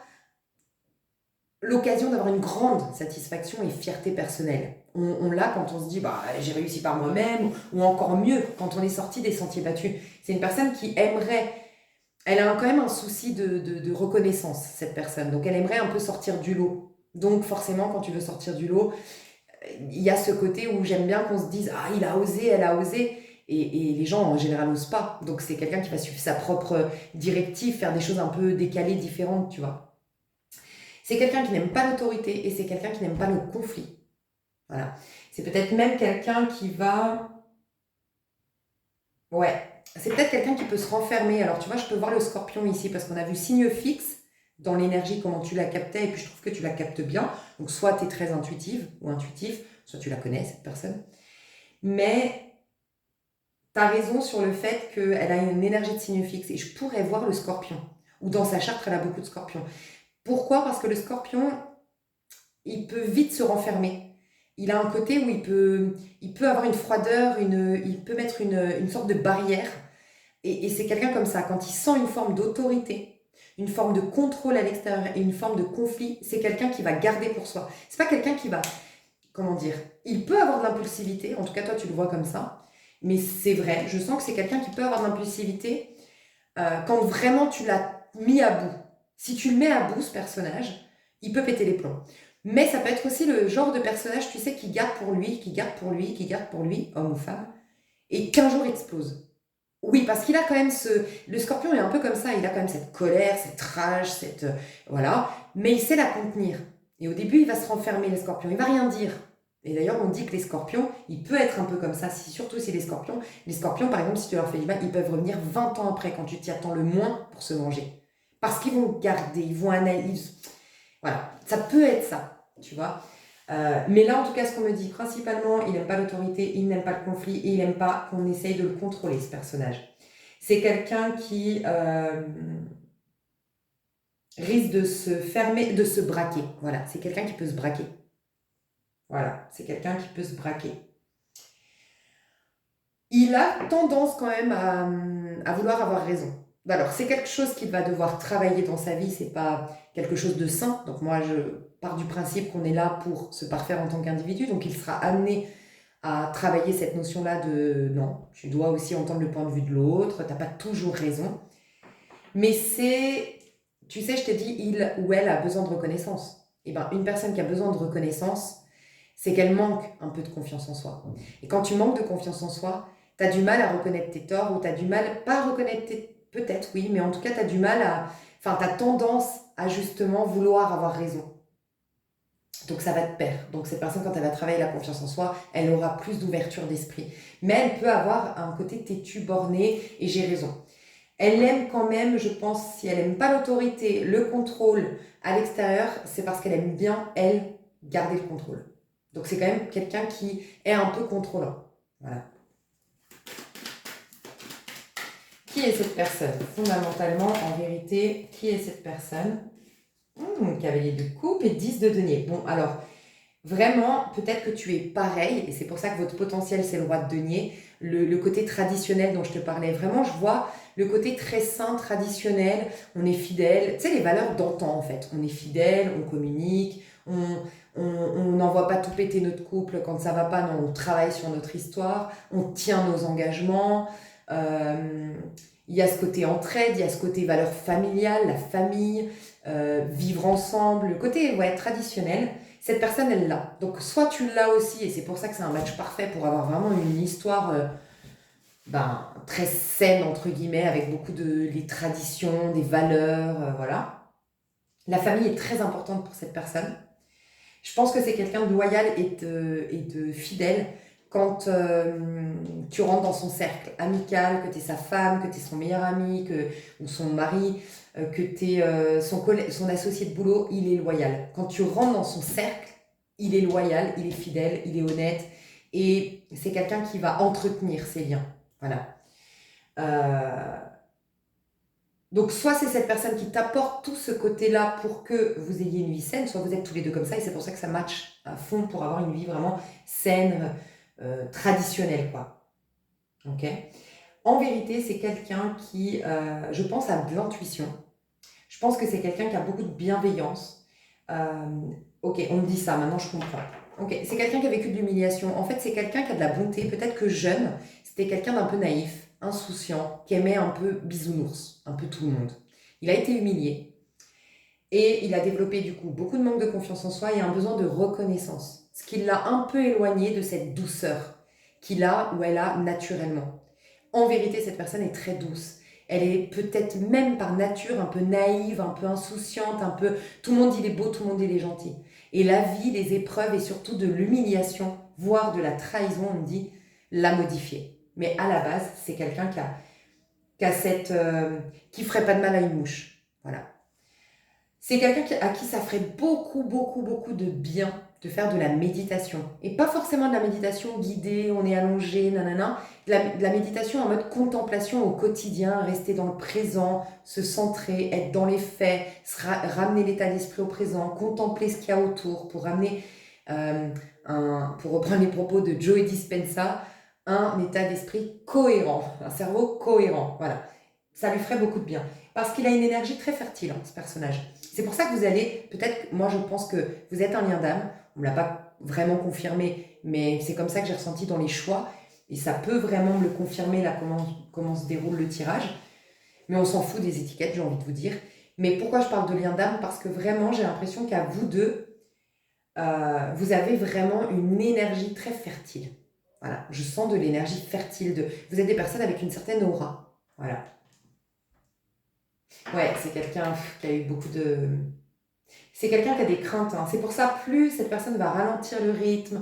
l'occasion d'avoir une grande satisfaction et fierté personnelle. On l'a quand on se dit bah, j'ai réussi par moi-même, ou encore mieux, quand on est sorti des sentiers battus. C'est une personne qui aimerait, elle a quand même un souci de reconnaissance, cette personne. Donc elle aimerait un peu sortir du lot. Donc forcément, quand tu veux sortir du lot, il y a ce côté où j'aime bien qu'on se dise ah, il a osé, elle a osé. Et les gens en général n'osent pas. Donc c'est quelqu'un qui va suivre sa propre directive, faire des choses un peu décalées, différentes, tu vois. C'est quelqu'un qui n'aime pas l'autorité et c'est quelqu'un qui n'aime pas le conflit. Voilà. C'est peut-être même quelqu'un qui va... Ouais. C'est peut-être quelqu'un qui peut se renfermer. Alors tu vois, je peux voir le scorpion ici parce qu'on a vu signe fixe dans l'énergie, comment tu la captais, et puis je trouve que tu la captes bien. Donc soit tu es très intuitive ou intuitif, soit tu la connais, cette personne. Mais tu as raison sur le fait qu'elle a une énergie de signe fixe et je pourrais voir le scorpion. Ou dans sa charte, elle a beaucoup de scorpions. Pourquoi? Parce que le scorpion, il peut vite se renfermer. Il a un côté où il peut avoir une froideur, il peut mettre une sorte de barrière. Et c'est quelqu'un comme ça, quand il sent une forme d'autorité, une forme de contrôle à l'extérieur et une forme de conflit, c'est quelqu'un qui va garder pour soi. C'est pas quelqu'un qui va, comment dire, il peut avoir de l'impulsivité, en tout cas toi tu le vois comme ça, mais c'est vrai, je sens que c'est quelqu'un qui peut avoir de l'impulsivité quand vraiment tu l'as mis à bout. Si tu le mets à bout, ce personnage, il peut péter les plombs. Mais ça peut être aussi le genre de personnage, tu sais, qui garde pour lui, qui garde pour lui, qui garde pour lui, homme ou femme, et qu'un jour explose. Oui, parce qu'il a quand même Le scorpion est un peu comme ça, il a quand même cette colère, cette rage, voilà, mais il sait la contenir. Et au début, il va se renfermer, le scorpion, il va rien dire. Et d'ailleurs, on dit que les scorpions, il peut être un peu comme ça, surtout si les scorpions, par exemple, si tu leur fais du mal, ils peuvent revenir 20 ans après, quand tu t'y attends le moins pour se manger. Parce qu'ils vont garder, ils vont analyser. Voilà, ça peut être ça, tu vois. Mais là, en tout cas, ce qu'on me dit, principalement, il n'aime pas l'autorité, il n'aime pas le conflit et il n'aime pas qu'on essaye de le contrôler, ce personnage. C'est quelqu'un qui risque de se fermer, de se braquer. Voilà, c'est quelqu'un qui peut se braquer. Voilà, c'est quelqu'un qui peut se braquer. Il a tendance quand même à vouloir avoir raison. Alors, c'est quelque chose qu'il va devoir travailler dans sa vie, c'est pas quelque chose de sain. Donc moi, je pars du principe qu'on est là pour se parfaire en tant qu'individu, donc il sera amené à travailler cette notion-là de non, tu dois aussi entendre le point de vue de l'autre, t'as pas toujours raison. Mais tu sais, je t'ai dit, il ou elle a besoin de reconnaissance. Et ben, une personne qui a besoin de reconnaissance, c'est qu'elle manque un peu de confiance en soi. Et quand tu manques de confiance en soi, tu as du mal à reconnaître tes torts ou tu as du mal, pas à reconnaître tes... Peut-être oui, mais en tout cas, tu as du mal à... Enfin, tu as tendance à justement vouloir avoir raison. Donc ça va te perdre. Donc cette personne, quand elle va travailler la confiance en soi, elle aura plus d'ouverture d'esprit. Mais elle peut avoir un côté têtu, borné, et j'ai raison. Elle aime quand même, je pense, si elle n'aime pas l'autorité, le contrôle à l'extérieur, c'est parce qu'elle aime bien, elle, garder le contrôle. Donc c'est quand même quelqu'un qui est un peu contrôlant. Voilà. Qui est cette personne? Fondamentalement, en vérité, qui est cette personne? Cavalier de coupe et 10 de denier. Bon, alors, vraiment, peut-être que tu es pareil, et c'est pour ça que votre potentiel, c'est le roi de denier, le côté traditionnel dont je te parlais. Vraiment, je vois le côté très sain, traditionnel, on est fidèle, tu sais, les valeurs d'antan, en fait. On est fidèle, on communique, on n'envoie pas tout péter notre couple quand ça va pas, non, on travaille sur notre histoire, on tient nos engagements. Il y a ce côté entraide, il y a ce côté valeur familiale, la famille, vivre ensemble, le côté traditionnel. Cette personne, elle l'a. Donc, soit tu l'as aussi, et c'est pour ça que c'est un match parfait pour avoir vraiment une histoire très saine, entre guillemets, avec beaucoup de les traditions, des valeurs, voilà. La famille est très importante pour cette personne. Je pense que c'est quelqu'un de loyal et de fidèle quand tu rentres dans son cercle amical, que tu es sa femme, que tu es son meilleur ami ou son mari, que tu es son associé de boulot, il est loyal. Quand tu rentres dans son cercle, il est loyal, il est fidèle, il est honnête et c'est quelqu'un qui va entretenir ses liens. Voilà. Euh, donc, soit c'est cette personne qui t'apporte tout ce côté-là pour que vous ayez une vie saine, soit vous êtes tous les deux comme ça, et c'est pour ça que ça match à fond pour avoir une vie vraiment saine, traditionnelle, quoi. Ok. En vérité, c'est quelqu'un qui, je pense, a de l'intuition. Je pense que c'est quelqu'un qui a beaucoup de bienveillance. Euh, ok, on me dit ça, maintenant je comprends. Ok, c'est quelqu'un qui a vécu de l'humiliation. En fait, c'est quelqu'un qui a de la bonté. Peut-être que jeune, c'était quelqu'un d'un peu naïf, insouciant, qui aimait un peu bisounours, un peu tout le monde. Il a été humilié et il a développé du coup beaucoup de manque de confiance en soi et un besoin de reconnaissance. Ce qui l'a un peu éloigné de cette douceur qu'il a ou elle a naturellement. En vérité, cette personne est très douce. Elle est peut-être même par nature un peu naïve, un peu insouciante, un peu... Tout le monde dit il est beau, tout le monde dit il est gentil. Et la vie, les épreuves et surtout de l'humiliation, voire de la trahison, on me dit, l'a modifié. Mais à la base, c'est quelqu'un qui a cette... qui ferait pas de mal à une mouche. Voilà. C'est quelqu'un à qui ça ferait beaucoup, beaucoup, beaucoup de bien de faire de la méditation. Et pas forcément de la méditation guidée, on est allongé, nanana. De la méditation en mode contemplation au quotidien, rester dans le présent, se centrer, être dans les faits, ramener l'état d'esprit au présent, contempler ce qu'il y a autour pour ramener, euh, pour reprendre les propos de Joe Dispenza, un état d'esprit cohérent, un cerveau cohérent. Voilà. Ça lui ferait beaucoup de bien. Parce qu'il a une énergie très fertile, hein, ce personnage. C'est pour ça que vous allez, peut-être, moi je pense que vous êtes un lien d'âme, on ne me l'a pas vraiment confirmé, mais c'est comme ça que j'ai ressenti dans les choix, et ça peut vraiment me le confirmer là, comment se déroule le tirage, mais on s'en fout des étiquettes, j'ai envie de vous dire. Mais pourquoi je parle de lien d'âme? Parce que vraiment, j'ai l'impression qu'à vous deux, vous avez vraiment une énergie très fertile. Voilà, je sens de l'énergie fertile. Vous êtes des personnes avec une certaine aura. Voilà. Ouais, c'est quelqu'un qui a eu beaucoup de... C'est quelqu'un qui a des craintes, hein. C'est pour ça, plus cette personne va ralentir le rythme,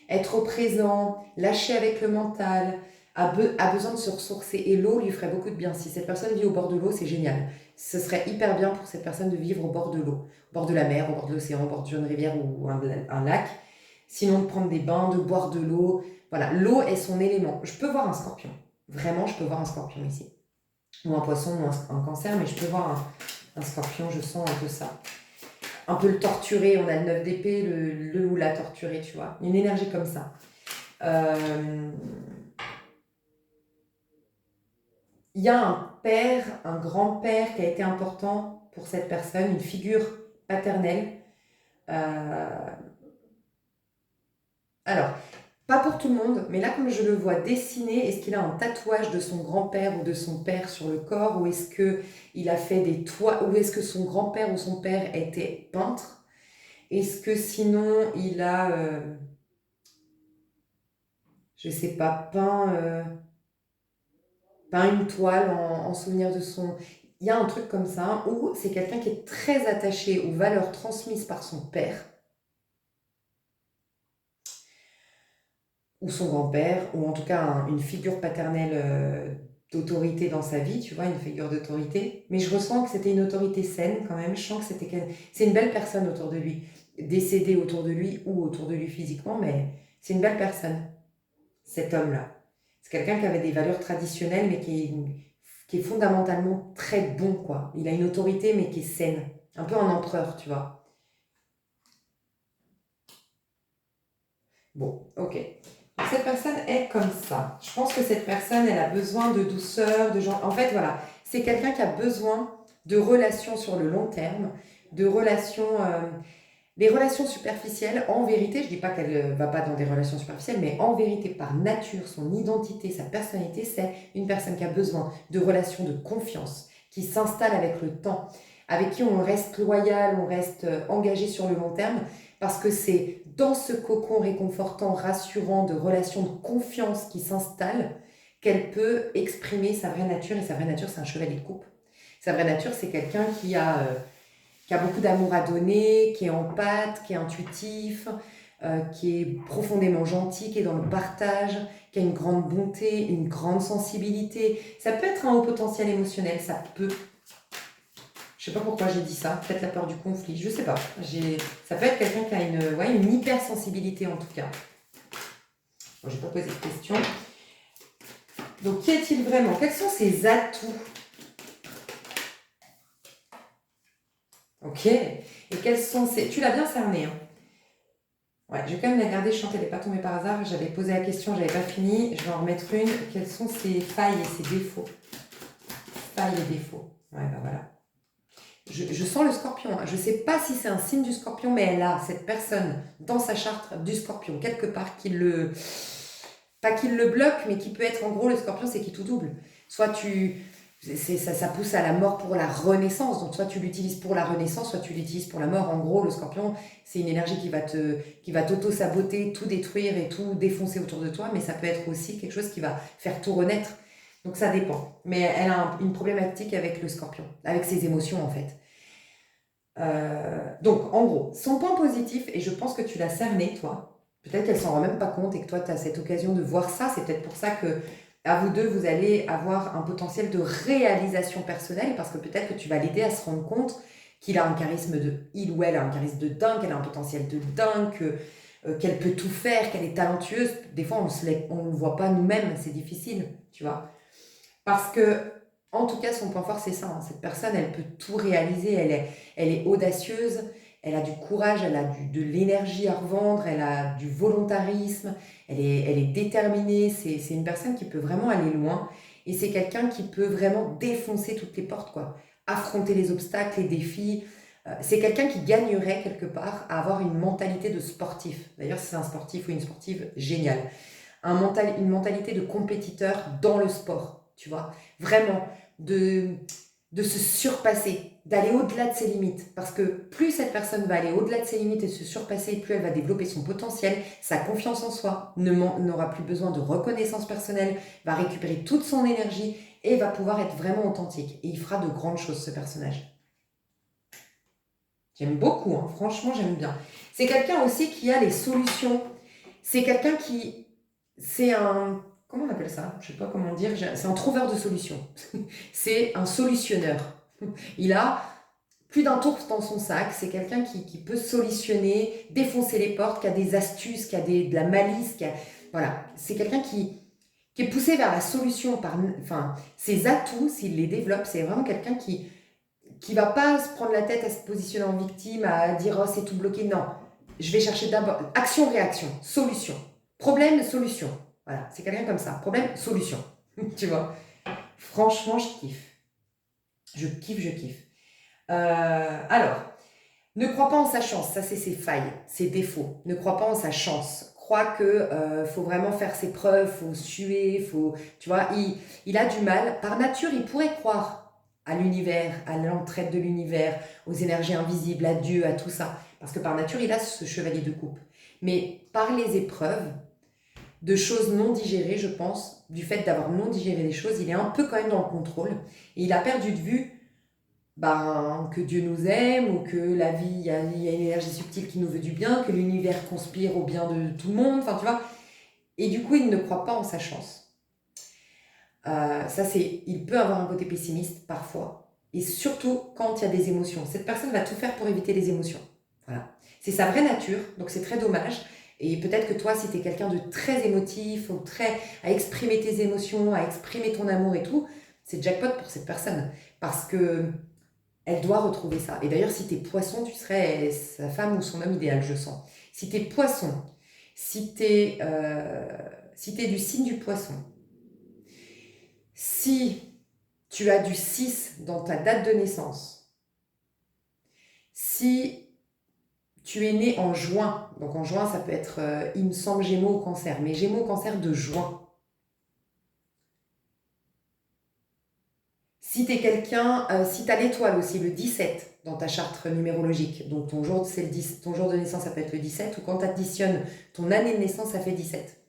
être au présent, lâcher avec le mental, a besoin de se ressourcer. Et l'eau lui ferait beaucoup de bien. Si cette personne vit au bord de l'eau, c'est génial. Ce serait hyper bien pour cette personne de vivre au bord de l'eau, au bord de la mer, au bord de l'océan, au bord d'une rivière ou un lac. Sinon, de prendre des bains, de boire de l'eau. Voilà, l'eau est son élément. Je peux voir un scorpion. Vraiment, je peux voir un scorpion ici. Ou un poisson, ou un cancer, mais je peux voir un scorpion, je sens un peu ça. Un peu le torturer, on a le 9 d'épée, le ou la torturer, tu vois. Une énergie comme ça. Il y a un père, un grand-père qui a été important pour cette personne, une figure paternelle. Euh, alors, pas pour tout le monde, mais là, comme je le vois dessiner, est-ce qu'il a un tatouage de son grand-père ou de son père sur le corps, ou est-ce qu'il a fait des toits, ou est-ce que son grand-père ou son père était peintre? Est-ce que sinon, il a, je sais pas, peint une toile en souvenir de son... Il y a un truc comme ça, où c'est quelqu'un qui est très attaché aux valeurs transmises par son père, ou son grand-père, ou en tout cas une figure paternelle d'autorité dans sa vie, tu vois, une figure d'autorité. Mais je ressens que c'était une autorité saine quand même. Je sens que c'est une belle personne autour de lui, décédée autour de lui ou autour de lui physiquement, mais c'est une belle personne, cet homme-là. C'est quelqu'un qui avait des valeurs traditionnelles, mais qui est fondamentalement très bon, quoi. Il a une autorité, mais qui est saine. Un peu un empereur, tu vois. Bon, ok. Cette personne est comme ça. Je pense que cette personne, elle a besoin de douceur, de gens. En fait, voilà, c'est quelqu'un qui a besoin de relations sur le long terme, de relations. Les relations superficielles, en vérité, je ne dis pas qu'elle ne va pas dans des relations superficielles, mais en vérité, par nature, son identité, sa personnalité, c'est une personne qui a besoin de relations de confiance, qui s'installe avec le temps, avec qui on reste loyal, on reste engagé sur le long terme, parce que c'est dans ce cocon réconfortant, rassurant, de relations de confiance qui s'installe, qu'elle peut exprimer sa vraie nature. Et sa vraie nature, c'est un chevalier de coupe. Sa vraie nature, c'est quelqu'un qui a beaucoup d'amour à donner, qui est empathe, qui est intuitif, qui est profondément gentil, qui est dans le partage, qui a une grande bonté, une grande sensibilité. Ça peut être un haut potentiel émotionnel, ça peut. Je sais pas pourquoi j'ai dit ça, peut-être la peur du conflit, je sais pas. Ça peut être quelqu'un qui a une hypersensibilité en tout cas. Bon, je vais pas poser de questions. Donc, qui est-il vraiment? Quels sont ses atouts? Ok. Et quels sont ses... Tu l'as bien cerné, hein? Ouais, je vais quand même la garder, je sens qu'elle n'est pas tombée par hasard. J'avais posé la question, j'avais pas fini. Je vais en remettre une. Quelles sont ses failles et ses défauts? Failles et défauts. Ouais, bah voilà. Je sens le scorpion. Hein. Je ne sais pas si c'est un signe du scorpion, mais elle a cette personne dans sa charte du scorpion, quelque part, pas qu'il le bloque, mais qui peut être, en gros, le scorpion, c'est qu'il tout double. Soit ça pousse à la mort pour la renaissance, donc soit tu l'utilises pour la renaissance, soit tu l'utilises pour la mort. En gros, le scorpion, c'est une énergie qui va t'auto-saboter, tout détruire et tout défoncer autour de toi, mais ça peut être aussi quelque chose qui va faire tout renaître. Donc ça dépend. Mais elle a une problématique avec le scorpion, avec ses émotions en fait. Donc en gros, son point positif, et je pense que tu l'as cerné toi, peut-être qu'elle s'en rend même pas compte et que toi tu as cette occasion de voir ça, c'est peut-être pour ça que à vous deux vous allez avoir un potentiel de réalisation personnelle parce que peut-être que tu vas l'aider à se rendre compte qu'il a un charisme il ou elle a un charisme de dingue, qu'elle a un potentiel de dingue, qu'elle peut tout faire, qu'elle est talentueuse. Des fois on ne le voit pas nous-mêmes, c'est difficile, tu vois. Parce que, en tout cas, son point fort, c'est ça. Hein. Cette personne, elle peut tout réaliser. Elle est audacieuse, elle a du courage, elle a de l'énergie à revendre, elle a du volontarisme, elle est déterminée. C'est une personne qui peut vraiment aller loin. Et c'est quelqu'un qui peut vraiment défoncer toutes les portes, quoi. Affronter les obstacles, les défis. C'est quelqu'un qui gagnerait quelque part à avoir une mentalité de sportif. D'ailleurs, si c'est un sportif ou une sportive, génial. Une mentalité de compétiteur dans le sport. Tu vois, vraiment, de se surpasser, d'aller au-delà de ses limites. Parce que plus cette personne va aller au-delà de ses limites et se surpasser, plus elle va développer son potentiel, sa confiance en soi, n'aura plus besoin de reconnaissance personnelle, va récupérer toute son énergie et va pouvoir être vraiment authentique. Et il fera de grandes choses, ce personnage. J'aime beaucoup, hein, franchement, j'aime bien. C'est quelqu'un aussi qui a les solutions. C'est quelqu'un qui... C'est un... Comment on appelle ça? Je ne sais pas comment dire. C'est un trouveur de solutions. C'est un solutionneur. Il a plus d'un tour dans son sac. C'est quelqu'un qui peut solutionner, défoncer les portes, qui a des astuces, qui a de la malice. Voilà. C'est quelqu'un qui est poussé vers la solution. Enfin, ses atouts, s'il les développe, c'est vraiment quelqu'un qui va pas se prendre la tête à se positionner en victime, à dire oh c'est tout bloqué. Non. Je vais chercher d'abord action-réaction, solution. Problème, solution. Voilà, c'est quelqu'un comme ça. Problème, solution. Tu vois. Franchement, je kiffe. Je kiffe. Alors, ne crois pas en sa chance. Ça, c'est ses failles, ses défauts. Ne crois pas en sa chance. Crois que faut vraiment faire ses preuves, faut suer, tu vois, il a du mal. Par nature, il pourrait croire à l'univers, à l'entraide de l'univers, aux énergies invisibles, à Dieu, à tout ça. Parce que par nature, il a ce chevalier de coupe. Mais par les épreuves, de choses non digérées, je pense, du fait d'avoir non digéré les choses, il est un peu quand même dans le contrôle. Et il a perdu de vue que Dieu nous aime, ou que la vie, il y a une énergie subtile qui nous veut du bien, que l'univers conspire au bien de tout le monde, enfin tu vois. Et du coup, il ne croit pas en sa chance. Il peut avoir un côté pessimiste parfois, et surtout quand il y a des émotions. Cette personne va tout faire pour éviter les émotions. Voilà. C'est sa vraie nature, donc c'est très dommage. Et peut-être que toi, si tu es quelqu'un de très émotif, ou très à exprimer tes émotions, à exprimer ton amour et tout, c'est jackpot pour cette personne. Parce que elle doit retrouver ça. Et d'ailleurs, si t'es poisson, tu serais sa femme ou son homme idéal, je sens. Si t'es poisson, si t'es du signe du poisson, si tu as du 6 dans ta date de naissance, si tu es né en juin, donc en juin, ça peut être, il me semble, Gémeaux ou Cancer, mais Gémeaux, Cancer de juin. Si tu es quelqu'un, si tu as l'étoile aussi, le 17 dans ta charte numérologique, donc ton jour de naissance, ça peut être le 17, ou quand tu additionnes ton année de naissance, ça fait 17.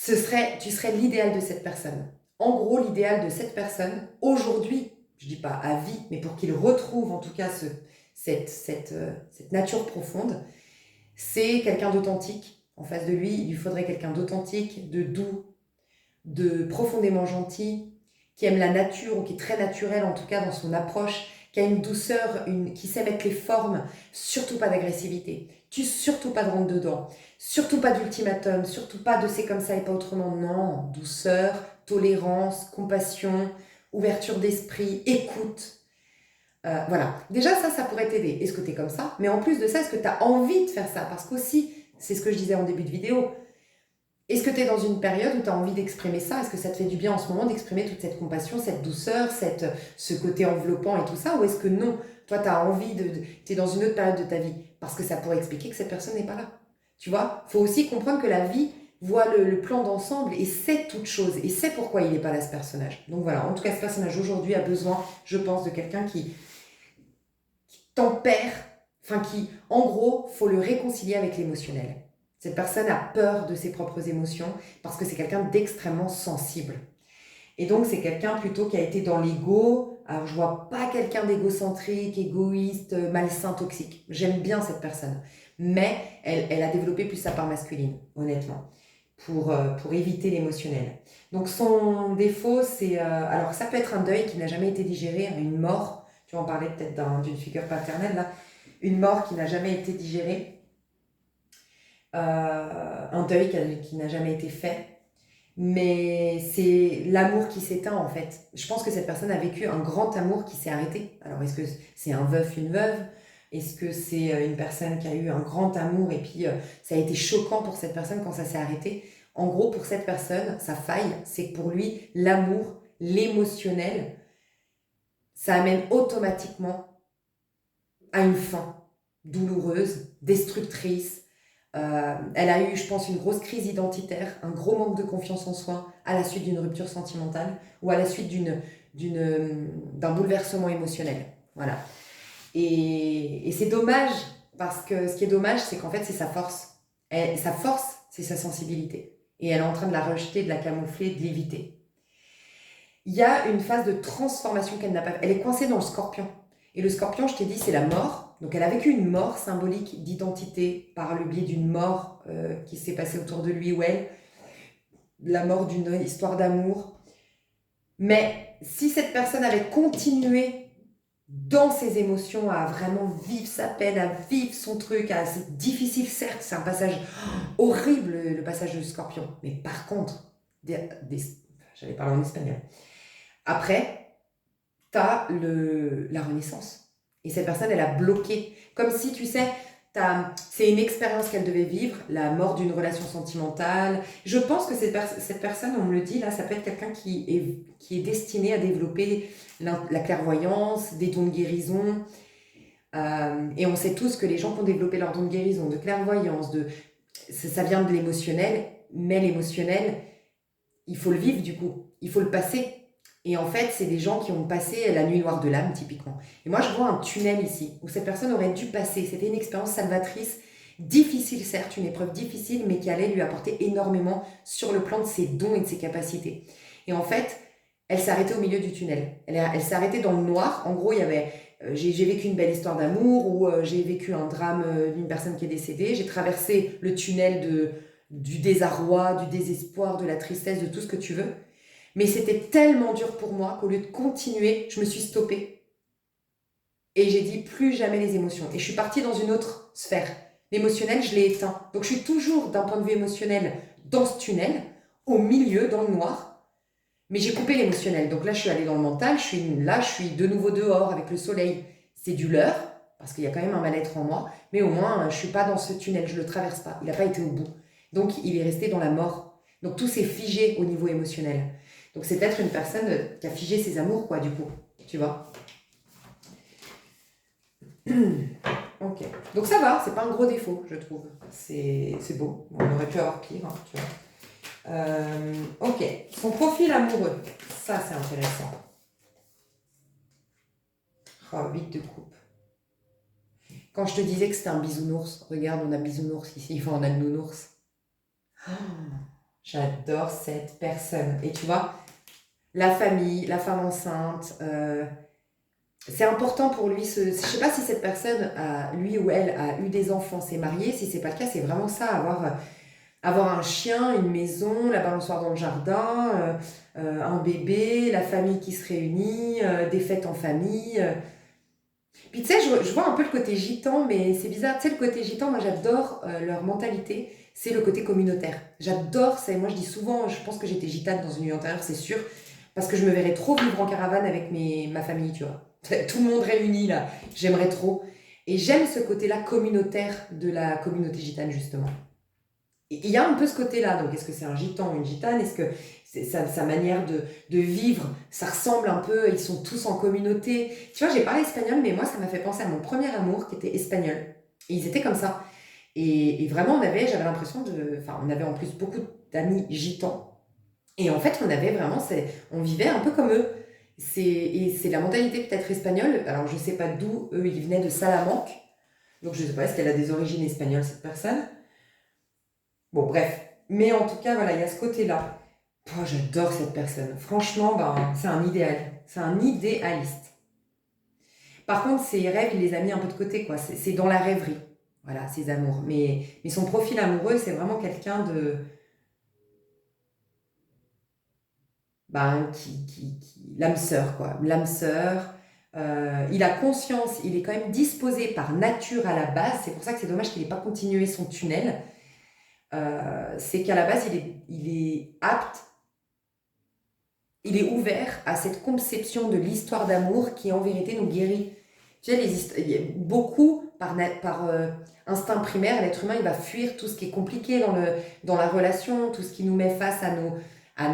tu serais l'idéal de cette personne. En gros, l'idéal de cette personne, aujourd'hui, je dis pas à vie, mais pour qu'il retrouve en tout cas cette nature profonde, c'est quelqu'un d'authentique. En face de lui, il lui faudrait quelqu'un d'authentique, de doux, de profondément gentil, qui aime la nature ou qui est très naturel en tout cas dans son approche, qui a une douceur, qui sait mettre les formes, surtout pas d'agressivité, surtout pas de rentre dedans, surtout pas d'ultimatum, surtout pas de c'est comme ça et pas autrement, non, douceur, tolérance, compassion, ouverture d'esprit, écoute. Voilà, déjà ça pourrait t'aider. Est-ce que tu es comme ça? Mais en plus de ça, est-ce que tu as envie de faire ça? Parce qu'aussi, c'est ce que je disais en début de vidéo, est-ce que tu es dans une période où tu as envie d'exprimer ça? Est-ce que ça te fait du bien en ce moment d'exprimer toute cette compassion, cette douceur, ce côté enveloppant et tout ça? Ou est-ce que non, toi tu as envie tu es dans une autre période de ta vie? Parce que ça pourrait expliquer que cette personne n'est pas là. Tu vois? Il faut aussi comprendre que la vie voit le plan d'ensemble et sait toute chose. Et sait pourquoi il n'est pas là ce personnage. Donc voilà, en tout cas ce personnage aujourd'hui a besoin, je pense, de quelqu'un qui tempère, enfin qui, en gros, faut le réconcilier avec l'émotionnel. Cette personne a peur de ses propres émotions parce que c'est quelqu'un d'extrêmement sensible. Et donc, c'est quelqu'un plutôt qui a été dans l'ego. Alors, je vois pas quelqu'un d'égocentrique, égoïste, malsain, toxique. J'aime bien cette personne. Mais elle a développé plus sa part masculine, honnêtement, pour éviter l'émotionnel. Donc, son défaut, c'est... alors, ça peut être un deuil qui n'a jamais été digéré, une mort. Tu vas en parler peut-être d'une figure paternelle, là. Une mort qui n'a jamais été digérée. Un deuil qui n'a jamais été fait. Mais c'est l'amour qui s'éteint en fait. Je pense que cette personne a vécu un grand amour qui s'est arrêté. Alors est-ce que c'est un veuf, une veuve? Est-ce que c'est une personne qui a eu un grand amour et puis ça a été choquant pour cette personne quand ça s'est arrêté? En gros, pour cette personne, sa faille, c'est que pour lui, l'amour, l'émotionnel, ça amène automatiquement à une fin douloureuse, destructrice. Elle a eu, je pense, une grosse crise identitaire, un gros manque de confiance en soi à la suite d'une rupture sentimentale ou à la suite d'un bouleversement émotionnel. Voilà. Et c'est dommage, parce que ce qui est dommage, c'est qu'en fait, c'est sa force. Sa force, c'est sa sensibilité. Et elle est en train de la rejeter, de la camoufler, de l'éviter. Il y a une phase de transformation qu'elle n'a pas. Elle est coincée dans le scorpion. Et le scorpion, je t'ai dit, c'est la mort. Donc elle a vécu une mort symbolique d'identité par le biais d'une mort qui s'est passée autour de lui ou elle. La mort d'une histoire d'amour. Mais si cette personne avait continué dans ses émotions à vraiment vivre sa peine, à vivre son truc, c'est difficile certes, c'est un passage horrible, le passage du scorpion. Mais par contre, j'allais parler en espagnol. Après, tu as la renaissance. Et cette personne, elle a bloqué. Comme si, tu sais, c'est une expérience qu'elle devait vivre, la mort d'une relation sentimentale. Je pense que cette personne, on me le dit, là, ça peut être quelqu'un qui est destiné à développer la clairvoyance, des dons de guérison. Et on sait tous que les gens qui ont développé leurs dons de guérison, de clairvoyance, ça vient de l'émotionnel, mais l'émotionnel, il faut le vivre du coup, il faut le passer. Et en fait, c'est des gens qui ont passé la nuit noire de l'âme, typiquement. Et moi, je vois un tunnel ici, où cette personne aurait dû passer. C'était une expérience salvatrice, difficile certes, une épreuve difficile, mais qui allait lui apporter énormément sur le plan de ses dons et de ses capacités. Et en fait, elle s'est arrêtée au milieu du tunnel. Elle s'est arrêtée dans le noir. En gros, il y avait... j'ai vécu une belle histoire d'amour, ou j'ai vécu un drame d'une personne qui est décédée. J'ai traversé le tunnel du désarroi, du désespoir, de la tristesse, de tout ce que tu veux. Mais c'était tellement dur pour moi qu'au lieu de continuer, je me suis stoppée. Et j'ai dit plus jamais les émotions. Et je suis partie dans une autre sphère. L'émotionnel, je l'ai éteint. Donc je suis toujours, d'un point de vue émotionnel, dans ce tunnel, au milieu, dans le noir. Mais j'ai coupé l'émotionnel. Donc là, je suis allée dans le mental. Je suis de nouveau dehors avec le soleil. C'est du leurre, parce qu'il y a quand même un mal-être en moi. Mais au moins, je ne suis pas dans ce tunnel. Je ne le traverse pas. Il n'a pas été au bout. Donc il est resté dans la mort. Donc tout s'est figé au niveau émotionnel. Donc c'est peut-être une personne qui a figé ses amours, quoi, du coup. Tu vois. Ok. Donc ça va, c'est pas un gros défaut, je trouve. C'est beau. On aurait pu avoir pire, hein, tu vois. Ok. Son profil amoureux. Ça, c'est intéressant. Oh, 8 de coupe. Quand je te disais que c'était un bisounours, regarde, on a bisounours ici, enfin, on a le nounours. Oh, J'adore cette personne. Et tu vois, la famille, la femme enceinte, c'est important pour lui. Je ne sais pas si cette personne, lui ou elle, a eu des enfants, s'est marié. Si c'est pas le cas, c'est vraiment ça, avoir un chien, une maison, la balançoire dans le jardin, un bébé, la famille qui se réunit, des fêtes en famille. Puis tu sais, je vois un peu le côté gitan, mais c'est bizarre. Tu sais, le côté gitan, moi j'adore leur mentalité, c'est le côté communautaire. J'adore ça. Et moi je dis souvent, je pense que j'étais gitane dans une nuit antérieure, c'est sûr, parce que je me verrais trop vivre en caravane avec ma famille, tu vois. Tout le monde réuni là, j'aimerais trop. Et j'aime ce côté-là communautaire de la communauté gitane, justement. Il y a un peu ce côté-là, donc est-ce que c'est un gitan ou une gitane? Est-ce que c'est sa manière de vivre, ça ressemble un peu, ils sont tous en communauté. Tu vois, j'ai parlé espagnol, mais moi, ça m'a fait penser à mon premier amour qui était espagnol. Et ils étaient comme ça. Et vraiment, j'avais l'impression enfin, on avait en plus beaucoup d'amis gitans. Et en fait, on vivait un peu comme eux. Et c'est la mentalité peut-être espagnole. Alors, je sais pas d'où eux, ils venaient de Salamanque. Donc, je sais pas, est-ce qu'elle a des origines espagnoles, cette personne? Bon, bref. Mais en tout cas, voilà, il y a ce côté-là. Oh, j'adore cette personne. Franchement, ben, c'est un idéal. C'est un idéaliste. Par contre, ses rêves, il les a mis un peu de côté, quoi. C'est dans la rêverie. Voilà, ses amours. Mais son profil amoureux, c'est vraiment quelqu'un de. Ben, l'âme sœur, quoi. L'âme sœur. Il a conscience, il est quand même disposé par nature à la base. C'est pour ça que c'est dommage qu'il n'ait pas continué son tunnel. C'est qu'à la base, il est apte, il est ouvert à cette conception de l'histoire d'amour qui en vérité nous guérit. Tu sais, il y a beaucoup par instinct primaire, l'être humain il va fuir tout ce qui est compliqué dans la relation, tout ce qui nous met face à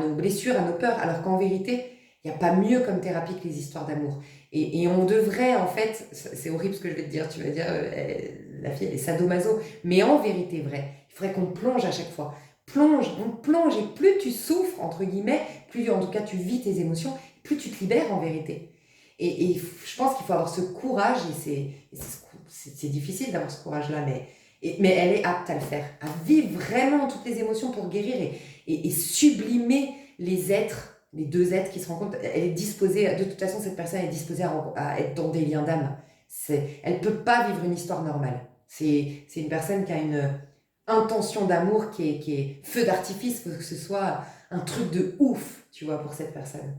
nos blessures, à nos peurs, alors qu'en vérité, il n'y a pas mieux comme thérapie que les histoires d'amour. Et on devrait, en fait, c'est horrible ce que je vais te dire, tu vas dire, la fille elle est sadomaso, mais en vérité vrai, il faudrait qu'on plonge à chaque fois. On plonge, et plus tu souffres, entre guillemets, plus en tout cas tu vis tes émotions, plus tu te libères en vérité. Et je pense qu'il faut avoir ce courage, c'est difficile d'avoir ce courage-là, mais elle est apte à le faire, à vivre vraiment toutes les émotions pour guérir et sublimer les deux êtres qui se rencontrent. Elle est disposée, de toute façon, cette personne est disposée à être dans des liens d'âme. Elle ne peut pas vivre une histoire normale. C'est une personne qui a une intention d'amour qui est feu d'artifice, faut que ce soit un truc de ouf, tu vois, pour cette personne.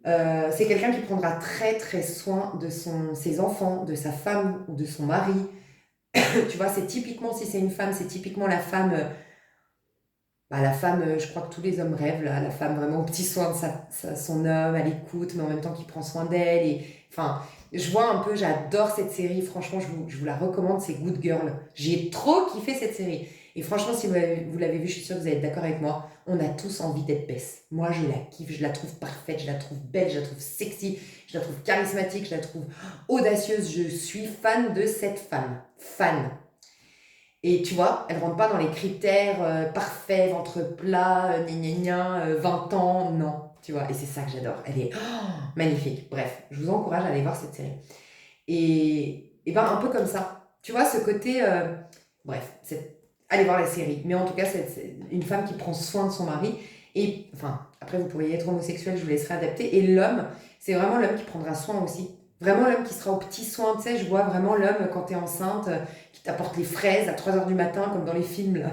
C'est quelqu'un qui prendra très très soin de ses enfants, de sa femme ou de son mari. Tu vois, c'est typiquement, si c'est une femme, c'est typiquement la femme, je crois que tous les hommes rêvent, là, la femme vraiment au petit soin de son homme, à l'écoute, mais en même temps qui prend soin d'elle. Enfin, je vois un peu, j'adore cette série, franchement, je vous la recommande, c'est Good Girl. J'ai trop kiffé cette série. Et franchement, si vous l'avez vue, je suis sûre que vous allez être d'accord avec moi, on a tous envie d'être Bess. Moi, je la kiffe, je la trouve parfaite, je la trouve belle, je la trouve sexy, je la trouve charismatique, je la trouve audacieuse. Je suis fan de cette femme. Fan. Et tu vois, elle rentre pas dans les critères parfaits, ventre plat, gna gna gna, 20 ans, non. Tu vois, et c'est ça que j'adore. Elle est magnifique. Bref, je vous encourage à aller voir cette série. Et ben un peu comme ça. Tu vois, ce côté. Bref, allez voir la série. Mais en tout cas, c'est une femme qui prend soin de son mari. Et enfin, après, vous pourriez être homosexuel, je vous laisserai adapter. Et l'homme, c'est vraiment l'homme qui prendra soin aussi. Vraiment l'homme qui sera au petit soin. Tu sais, je vois vraiment l'homme quand t'es enceinte, qui t'apporte les fraises à 3 heures du matin, comme dans les films là.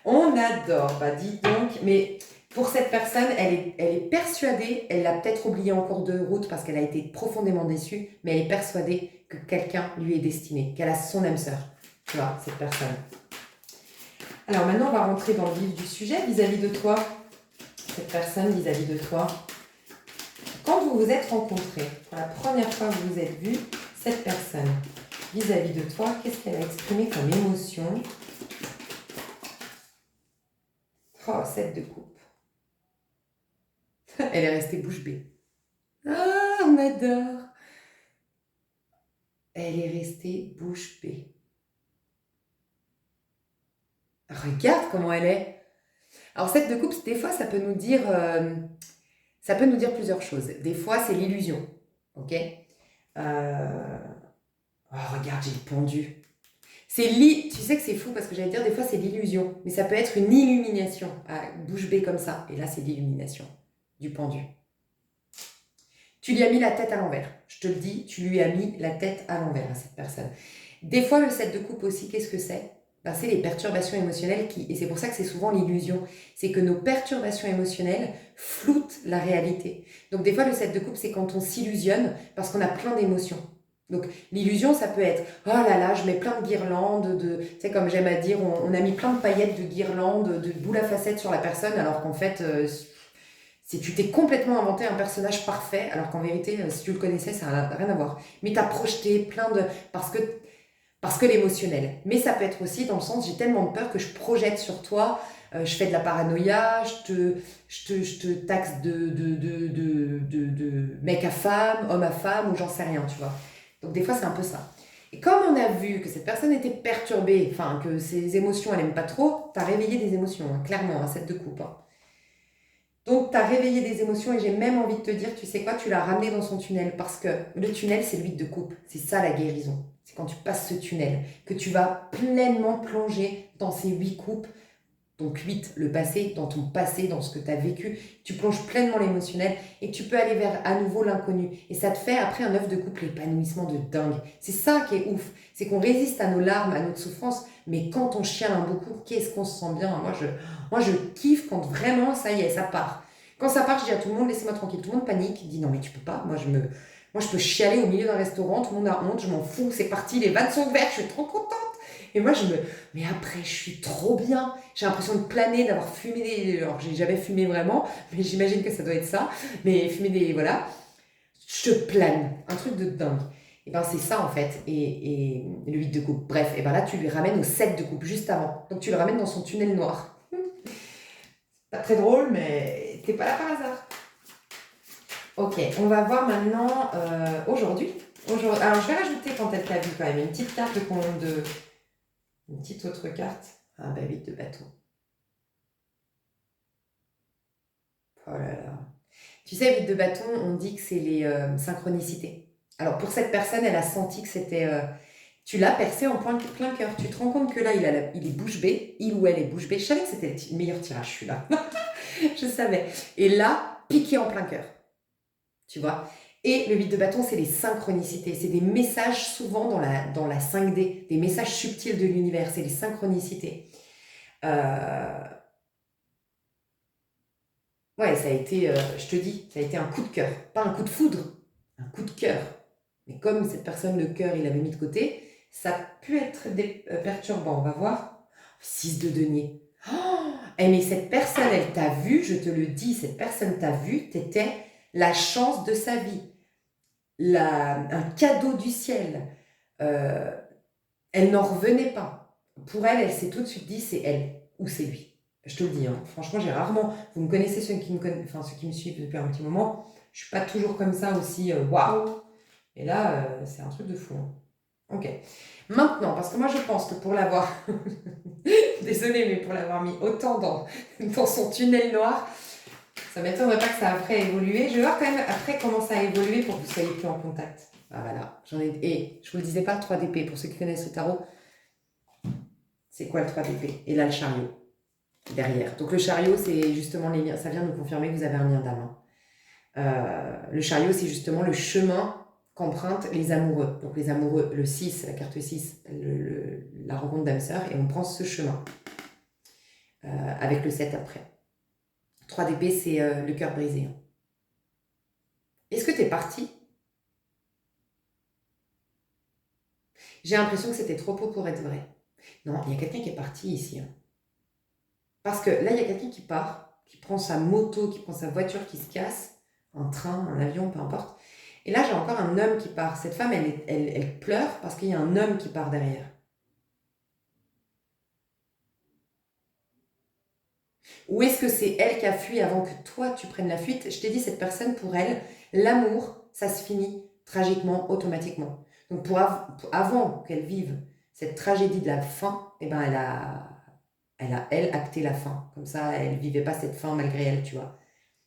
On adore, bah dis donc. Mais pour cette personne, elle est persuadée, elle l'a peut-être oublié en cours de route parce qu'elle a été profondément déçue, mais elle est persuadée que quelqu'un lui est destiné, qu'elle a son âme sœur. Tu vois, cette personne. Alors maintenant, on va rentrer dans le vif du sujet vis-à-vis de toi. Cette personne vis-à-vis de toi. Quand vous vous êtes rencontrés, pour la première fois que vous vous êtes vus, cette personne vis-à-vis de toi, qu'est-ce qu'elle a exprimé comme émotion? Oh, 7 de coupe. Elle est restée bouche bée. Ah, on adore. Elle est restée bouche bée. Regarde comment elle est. Alors, 7 de coupe, des fois, ça peut nous dire plusieurs choses. Des fois, c'est l'illusion. Ok. Oh, regarde, j'ai le pendu. Tu sais que c'est fou parce que j'allais dire des fois c'est l'illusion, mais ça peut être une illumination, bouche bée comme ça. Et là, c'est l'illumination du pendu. Tu lui as mis la tête à l'envers. Je te le dis, tu lui as mis la tête à l'envers à cette personne. Des fois, le 7 de coupe aussi, qu'est-ce que c'est? Ben, c'est les perturbations émotionnelles et c'est pour ça que c'est souvent l'illusion. C'est que nos perturbations émotionnelles floutent la réalité. Donc des fois, le 7 de coupe, c'est quand on s'illusionne parce qu'on a plein d'émotions. Donc l'illusion, ça peut être « Oh là là, je mets plein de guirlandes, tu sais, comme j'aime à dire, on a mis plein de paillettes de guirlandes, de boules à facettes sur la personne, alors qu'en fait, si tu t'es complètement inventé un personnage parfait, alors qu'en vérité, si tu le connaissais, ça n'a rien à voir. Mais tu as projeté plein de... Parce que l'émotionnel. Mais ça peut être aussi dans le sens, j'ai tellement de peur que je projette sur toi, je fais de la paranoïa, je te taxe de mec à femme, homme à femme, ou j'en sais rien, tu vois. Donc des fois, c'est un peu ça. Et comme on a vu que cette personne était perturbée, enfin que ses émotions, elle n'aime pas trop, tu as réveillé des émotions, hein, clairement, un 7 de coupe. Hein. Donc, tu as réveillé des émotions et j'ai même envie de te dire, tu sais quoi, tu l'as ramené dans son tunnel parce que le tunnel, c'est l'huile de coupe. C'est ça la guérison. C'est quand tu passes ce tunnel que tu vas pleinement plonger dans ces 8 coupes. Donc 8, le passé, dans ton passé, dans ce que tu as vécu. Tu plonges pleinement l'émotionnel et tu peux aller vers à nouveau l'inconnu. Et ça te fait après un 9 de coupe l'épanouissement de dingue. C'est ça qui est ouf. C'est qu'on résiste à nos larmes, à notre souffrance. Mais quand on chiale un beaucoup, qu'est-ce qu'on se sent bien. Moi, je kiffe quand vraiment, ça y est, ça part. Quand ça part, je dis à tout le monde, laissez-moi tranquille. Tout le monde panique. Il dit, non mais tu peux pas. Moi, je peux chialer au milieu d'un restaurant. Tout le monde a honte. Je m'en fous. C'est parti. Les vannes sont ouvertes. Je suis trop contente. Et moi, mais après, je suis trop bien. J'ai l'impression de planer, d'avoir fumé des... Alors, j'ai jamais fumé vraiment, mais j'imagine que ça doit être ça. Mais fumer des... Voilà. Je plane. Un truc de dingue. Et ben c'est ça, en fait. Et le 8 de coupe. Bref, et ben là, tu lui ramènes au 7 de coupe, juste avant. Donc, tu le ramènes dans son tunnel noir. Pas très drôle, mais t'es pas là par hasard. Ok, on va voir maintenant aujourd'hui. Alors, je vais rajouter, quand elle t'a vu, quand même, une petite carte de... Une petite autre carte. Ah bah 8 de bâton. Oh là là. Tu sais, 8 de bâton, on dit que c'est les synchronicités. Alors pour cette personne, elle a senti que c'était... tu l'as percé en plein cœur. Tu te rends compte que là, il est bouche bée. Il ou elle est bouche bée. Je savais que c'était le meilleur tirage, celui-là. Je savais. Et là, piqué en plein cœur. Tu vois. Et le 8 de bâton, c'est les synchronicités. C'est des messages souvent dans la 5D. Des messages subtils de l'univers. C'est les synchronicités. Ouais, ça a été, je te dis, ça a été un coup de cœur. Pas un coup de foudre, un coup de cœur. Mais comme cette personne, le cœur, il l'avait mis de côté, ça a pu être perturbant. On va voir. 6 de denier. Oh, mais cette personne, elle t'a vu, je te le dis, cette personne t'a vu, t'étais la chance de sa vie. Un cadeau du ciel. Euh, elle n'en revenait pas. Pour elle, elle s'est tout de suite dit, c'est elle ou c'est lui. Je te le dis, hein. Franchement, j'ai rarement... Vous me connaissez, ceux qui me suivent depuis un petit moment. Je suis pas toujours comme ça aussi, waouh. Et là, c'est un truc de fou. Hein. Ok. Maintenant, parce que moi, je pense que pour l'avoir... Désolée, mais pour l'avoir mis autant dans son tunnel noir, ça m'étonnerait pas que ça a après évolué. Je vais voir quand même après comment ça a évolué pour que vous soyez plus en contact. Ah voilà, Et je vous le disais pas, 3 d'épée. Pour ceux qui connaissent le tarot, c'est quoi le 3 d'épée? Et là, le chariot. Derrière. Donc le chariot, c'est justement les liens. Ça vient nous confirmer que vous avez un lien d'âme. Le chariot, c'est justement le chemin qu'empruntent les amoureux. Donc les amoureux, le 6, la carte 6, la rencontre d'âme sœur, et on prend ce chemin. Avec le 7 après. 3 d'épée, c'est le cœur brisé. Hein. Est-ce que tu es parti? J'ai l'impression que c'était trop beau pour être vrai. Non, il y a quelqu'un qui est parti ici. Hein. Parce que là, il y a quelqu'un qui part, qui prend sa moto, qui prend sa voiture, qui se casse, un train, un avion, peu importe. Et là, j'ai encore un homme qui part. Cette femme, elle pleure parce qu'il y a un homme qui part derrière. Ou est-ce que c'est elle qui a fui avant que toi, tu prennes la fuite? Je t'ai dit, cette personne, pour elle, l'amour, ça se finit tragiquement, automatiquement. Donc, avant qu'elle vive cette tragédie de la fin, eh ben, elle, acté la fin. Comme ça, elle ne vivait pas cette fin malgré elle, tu vois.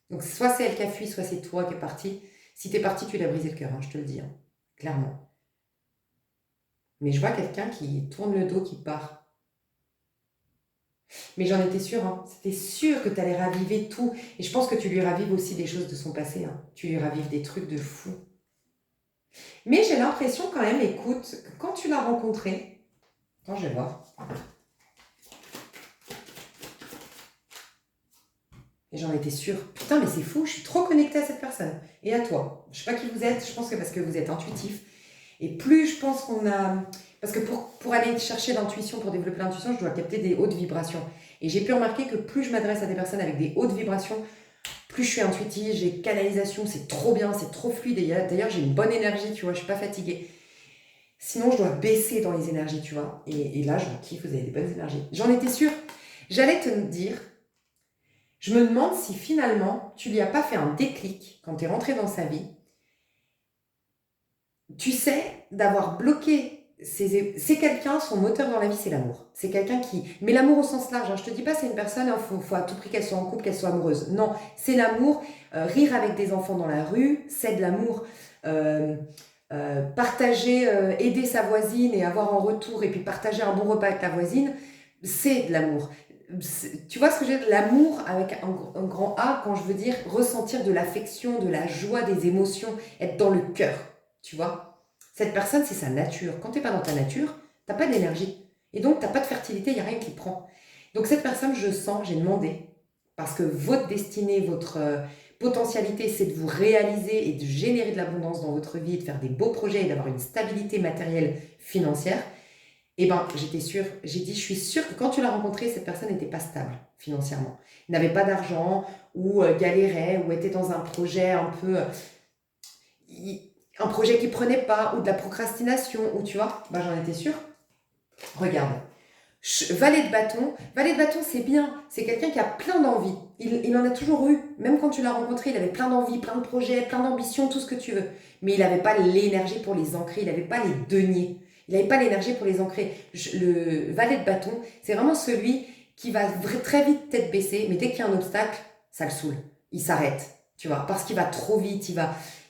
Donc, soit c'est elle qui a fui, soit c'est toi qui es parti. Si t'es parti, tu l'as brisé le cœur, hein, je te le dis, hein, clairement. Mais je vois quelqu'un qui tourne le dos, qui part. Mais j'en étais sûre, hein. C'était sûr que tu allais raviver tout. Et je pense que tu lui ravives aussi des choses de son passé, hein. Tu lui ravives des trucs de fou. Mais j'ai l'impression quand même, écoute, que quand tu l'as rencontré, attends, je vais voir. Et j'en étais sûre. Putain, mais c'est fou, je suis trop connectée à cette personne. Et à toi. Je sais pas qui vous êtes, je pense que parce que vous êtes intuitif. Et plus je pense qu'on a... Parce que pour aller chercher l'intuition, pour développer l'intuition, je dois capter des hautes vibrations. Et j'ai pu remarquer que plus je m'adresse à des personnes avec des hautes vibrations, plus je suis intuitive, j'ai canalisation, c'est trop bien, c'est trop fluide. Et d'ailleurs, j'ai une bonne énergie, tu vois, je suis pas fatiguée. Sinon, je dois baisser dans les énergies, tu vois. Et là, je kiffe, vous avez des bonnes énergies. J'en étais sûre. J'allais te dire, je me demande si finalement, tu lui as pas fait un déclic quand tu es rentré dans sa vie. Tu sais, d'avoir bloqué c'est quelqu'un, son moteur dans la vie, c'est l'amour. C'est quelqu'un qui... Mais l'amour au sens large, hein. Je te dis pas c'est une personne, il faut à tout prix qu'elle soit en couple, qu'elle soit amoureuse. Non, c'est l'amour. Rire avec des enfants dans la rue, c'est de l'amour. Euh, partager, aider sa voisine et avoir en retour, et puis partager un bon repas avec la voisine, c'est de l'amour. Tu vois ce que je veux dire? L'amour avec un grand A, quand je veux dire ressentir de l'affection, de la joie, des émotions, être dans le cœur, tu vois? Cette personne, c'est sa nature. Quand tu n'es pas dans ta nature, tu n'as pas d'énergie. Et donc, tu n'as pas de fertilité, il n'y a rien qui prend. Donc, cette personne, je sens, j'ai demandé, parce que votre destinée, votre potentialité, c'est de vous réaliser et de générer de l'abondance dans votre vie, de faire des beaux projets et d'avoir une stabilité matérielle financière. Et ben, j'étais sûre, j'ai dit, je suis sûre que quand tu l'as rencontré, cette personne n'était pas stable financièrement. Il n'avait pas d'argent, ou galérait, ou était dans un projet un peu... un projet qui prenait pas, ou de la procrastination, ou tu vois, ben j'en étais sûre. Regarde, valet de bâton c'est bien, c'est quelqu'un qui a plein d'envie. Il en a toujours eu, même quand tu l'as rencontré, il avait plein d'envie, plein de projets, plein d'ambitions, tout ce que tu veux. Mais il n'avait pas l'énergie pour les ancrer, il n'avait pas les deniers, il n'avait pas l'énergie pour les ancrer. Le valet de bâton, c'est vraiment celui qui va très vite tête baissée, mais dès qu'il y a un obstacle, ça le saoule. Il s'arrête, tu vois, parce qu'il va trop vite,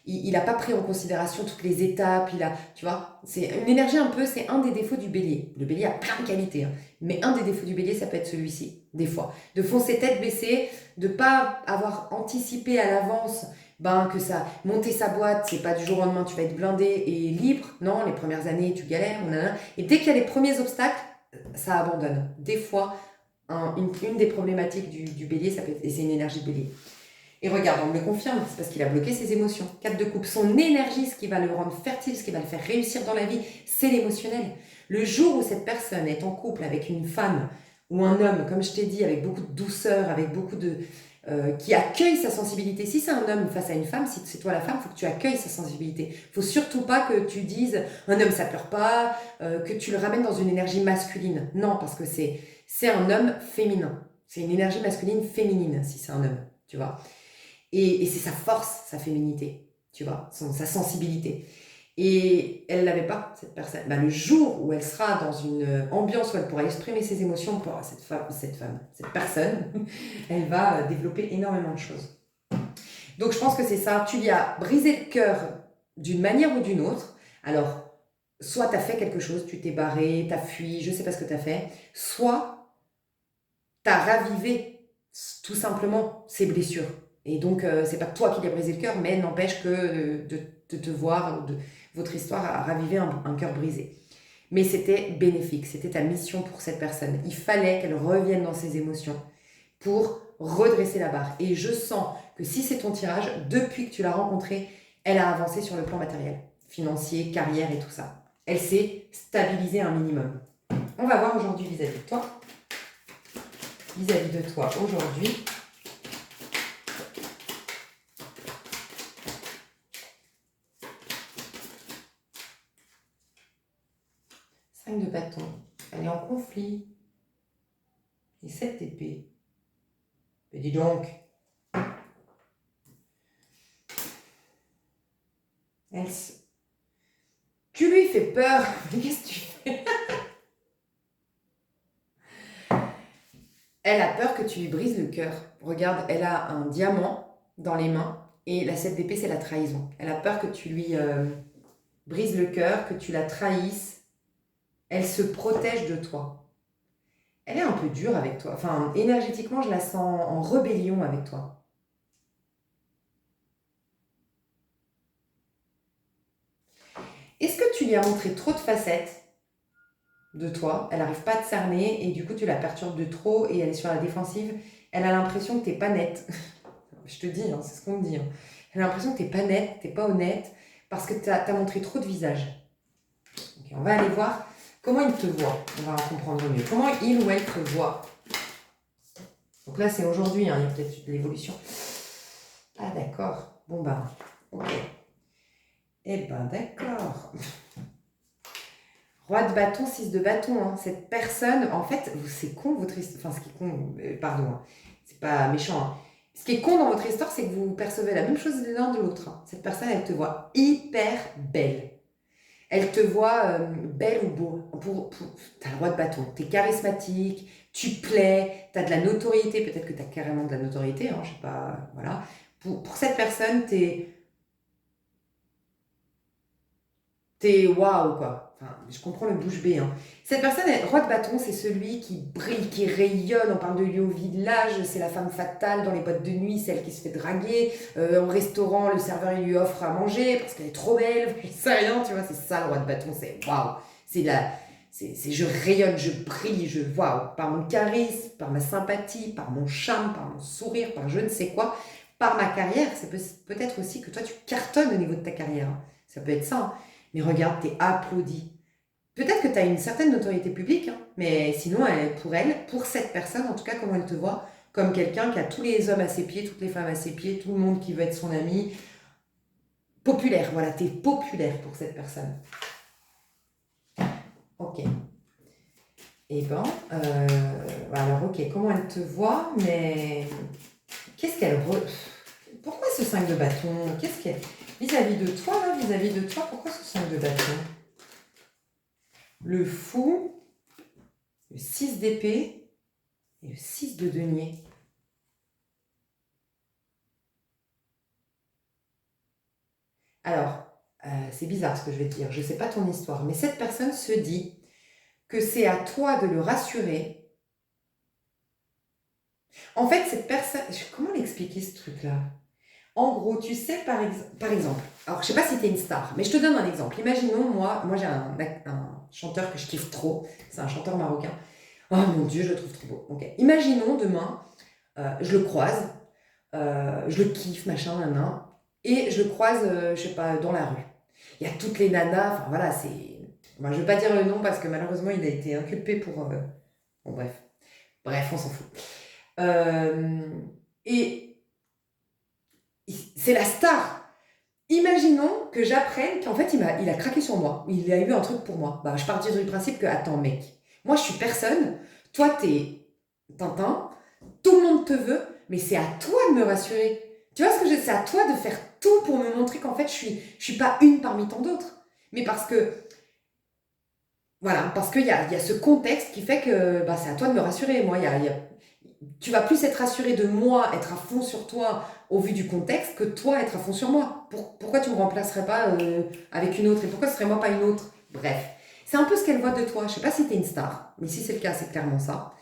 il n'a pas pris en considération toutes les étapes, tu vois, c'est une énergie un peu, c'est un des défauts du bélier. Le bélier a plein de qualités, hein, mais un des défauts du bélier, ça peut être celui-ci, des fois. De foncer tête baissée, de pas avoir anticipé à l'avance que ça, monter sa boîte, c'est pas du jour au lendemain, tu vas être blindé et libre. Non, les premières années, tu galères, et dès qu'il y a les premiers obstacles, ça abandonne. Des fois, une des problématiques du bélier, ça peut être, et c'est une énergie de bélier. Et regarde, on me le confirme, c'est parce qu'il a bloqué ses émotions. 4 de coupe, son énergie, ce qui va le rendre fertile, ce qui va le faire réussir dans la vie, c'est l'émotionnel. Le jour où cette personne est en couple avec une femme ou un homme, comme je t'ai dit, avec beaucoup de douceur, avec beaucoup de... qui accueille sa sensibilité. Si c'est un homme face à une femme, si c'est toi la femme, il faut que tu accueilles sa sensibilité. Il ne faut surtout pas que tu dises un homme ça pleure pas, que tu le ramènes dans une énergie masculine. Non, parce que c'est un homme féminin. C'est une énergie masculine féminine si c'est un homme, tu vois. Et c'est sa force, sa féminité, tu vois, sa sensibilité. Et elle ne l'avait pas, cette personne. Le jour où elle sera dans une ambiance où elle pourra exprimer ses émotions, cette personne, elle va développer énormément de choses. Donc je pense que c'est ça. Tu lui as brisé le cœur d'une manière ou d'une autre. Alors, soit tu as fait quelque chose, tu t'es barré, tu as fui, je ne sais pas ce que tu as fait. Soit tu as ravivé tout simplement ses blessures. Et donc, c'est pas toi qui lui as brisé le cœur, mais n'empêche que de te voir, de votre histoire a ravivé un cœur brisé. Mais c'était bénéfique, c'était ta mission pour cette personne. Il fallait qu'elle revienne dans ses émotions pour redresser la barre. Et je sens que si c'est ton tirage, depuis que tu l'as rencontrée, elle a avancé sur le plan matériel, financier, carrière et tout ça. Elle s'est stabilisée un minimum. On va voir aujourd'hui vis-à-vis de toi. Vis-à-vis de toi aujourd'hui. De bâton, elle est en conflit. Et 7 d'épée. Mais dis donc. Tu lui fais peur. Mais qu'est-ce que tu fais? Elle a peur que tu lui brises le cœur. Regarde, elle a un diamant dans les mains. Et la 7 d'épée, c'est la trahison. Elle a peur que tu lui brises le cœur, que tu la trahisses. Elle se protège de toi. Elle est un peu dure avec toi. Enfin, énergétiquement, je la sens en rébellion avec toi. Est-ce que tu lui as montré trop de facettes de toi? Elle n'arrive pas à te cerner et du coup, tu la perturbes de trop et elle est sur la défensive. Elle a l'impression que tu n'es pas nette. Je te dis, hein, c'est ce qu'on me dit. Hein. Elle a l'impression que tu n'es pas nette, tu n'es pas honnête parce que tu as montré trop de visage. Okay, on va aller voir comment il te voit. On va en comprendre mieux. Comment il ou elle te voit. Donc là, c'est aujourd'hui, hein, il y a peut-être de l'évolution. Ah, d'accord. Bon, bah, ok. Eh ben, d'accord. Roi de bâton, 6 de bâton. Hein. Cette personne, en fait, c'est con votre histoire. Enfin, ce qui est con, pardon, hein. C'est pas méchant. Hein. Ce qui est con dans votre histoire, c'est que vous percevez la même chose l'un de l'autre. Hein. Cette personne, elle te voit hyper belle. Elle te voit belle ou beau. T'as le roi de bâton. T'es charismatique, tu plais, t'as de la notoriété. Peut-être que t'as carrément de la notoriété, hein, je sais pas. Voilà. Pour cette personne, t'es waouh, quoi. Enfin, je comprends le bouche bée. Hein. Cette personne, roi de bâton, c'est celui qui brille, qui rayonne. On parle de lui au village, c'est la femme fatale dans les boîtes de nuit, celle qui se fait draguer. Au restaurant, le serveur il lui offre à manger parce qu'elle est trop belle. Je sais rien, tu vois, c'est ça le roi de bâton, c'est waouh. C'est la. C'est je rayonne, je brille, je waouh. Par mon charisme, par ma sympathie, par mon charme, par mon sourire, par je ne sais quoi, par ma carrière. C'est peut-être aussi que toi, tu cartonnes au niveau de ta carrière. Hein. Ça peut être ça. Hein. Mais regarde, t'es applaudi. Peut-être que tu as une certaine notoriété publique, hein, mais sinon, pour cette personne, en tout cas, comment elle te voit, comme quelqu'un qui a tous les hommes à ses pieds, toutes les femmes à ses pieds, tout le monde qui veut être son ami. Populaire, voilà, t'es populaire pour cette personne. Ok. Eh ben, alors ok, comment elle te voit, mais qu'est-ce qu'elle... Pourquoi ce 5 de bâton? Qu'est-ce qu'elle... Vis-à-vis de toi, là, vis-à-vis de toi, pourquoi ce 5 de bâton? Le fou, le 6 d'épée et le 6 de denier. Alors, c'est bizarre ce que je vais te dire, je ne sais pas ton histoire, mais cette personne se dit que c'est à toi de le rassurer. En fait, cette personne... Comment l'expliquer ce truc-là? En gros, tu sais, par exemple, alors je sais pas si tu es une star, mais je te donne un exemple. Imaginons, moi j'ai un chanteur que je kiffe trop, c'est un chanteur marocain. Oh mon Dieu, je le trouve trop beau. Okay. Imaginons demain, je le croise, je le kiffe, machin, nanan, et je le croise, je sais pas, dans la rue. Il y a toutes les nanas, enfin voilà, c'est... Moi, je vais pas dire le nom parce que malheureusement, il a été inculpé pour... Bon, bref. Bref, on s'en fout. Et c'est la star. Imaginons que j'apprenne qu'en fait, il a craqué sur moi. Il a eu un truc pour moi. Bah, je partirais du principe que, attends, mec, moi, je suis personne. Toi, t'es Tintin. Tout le monde te veut, mais c'est à toi de me rassurer. Tu vois ce que je veux dire? C'est à toi de faire tout pour me montrer qu'en fait, je suis pas une parmi tant d'autres. Mais parce que, voilà, parce qu'il y a ce contexte qui fait que bah, c'est à toi de me rassurer. Moi, tu vas plus être rassuré de moi, être à fond sur toi au vu du contexte, que toi être à fond sur moi. Pourquoi tu ne me remplacerais pas avec une autre? Et pourquoi ce serait moi pas une autre? Bref, c'est un peu ce qu'elle voit de toi. Je sais pas si tu es une star, mais si c'est le cas, c'est clairement ça.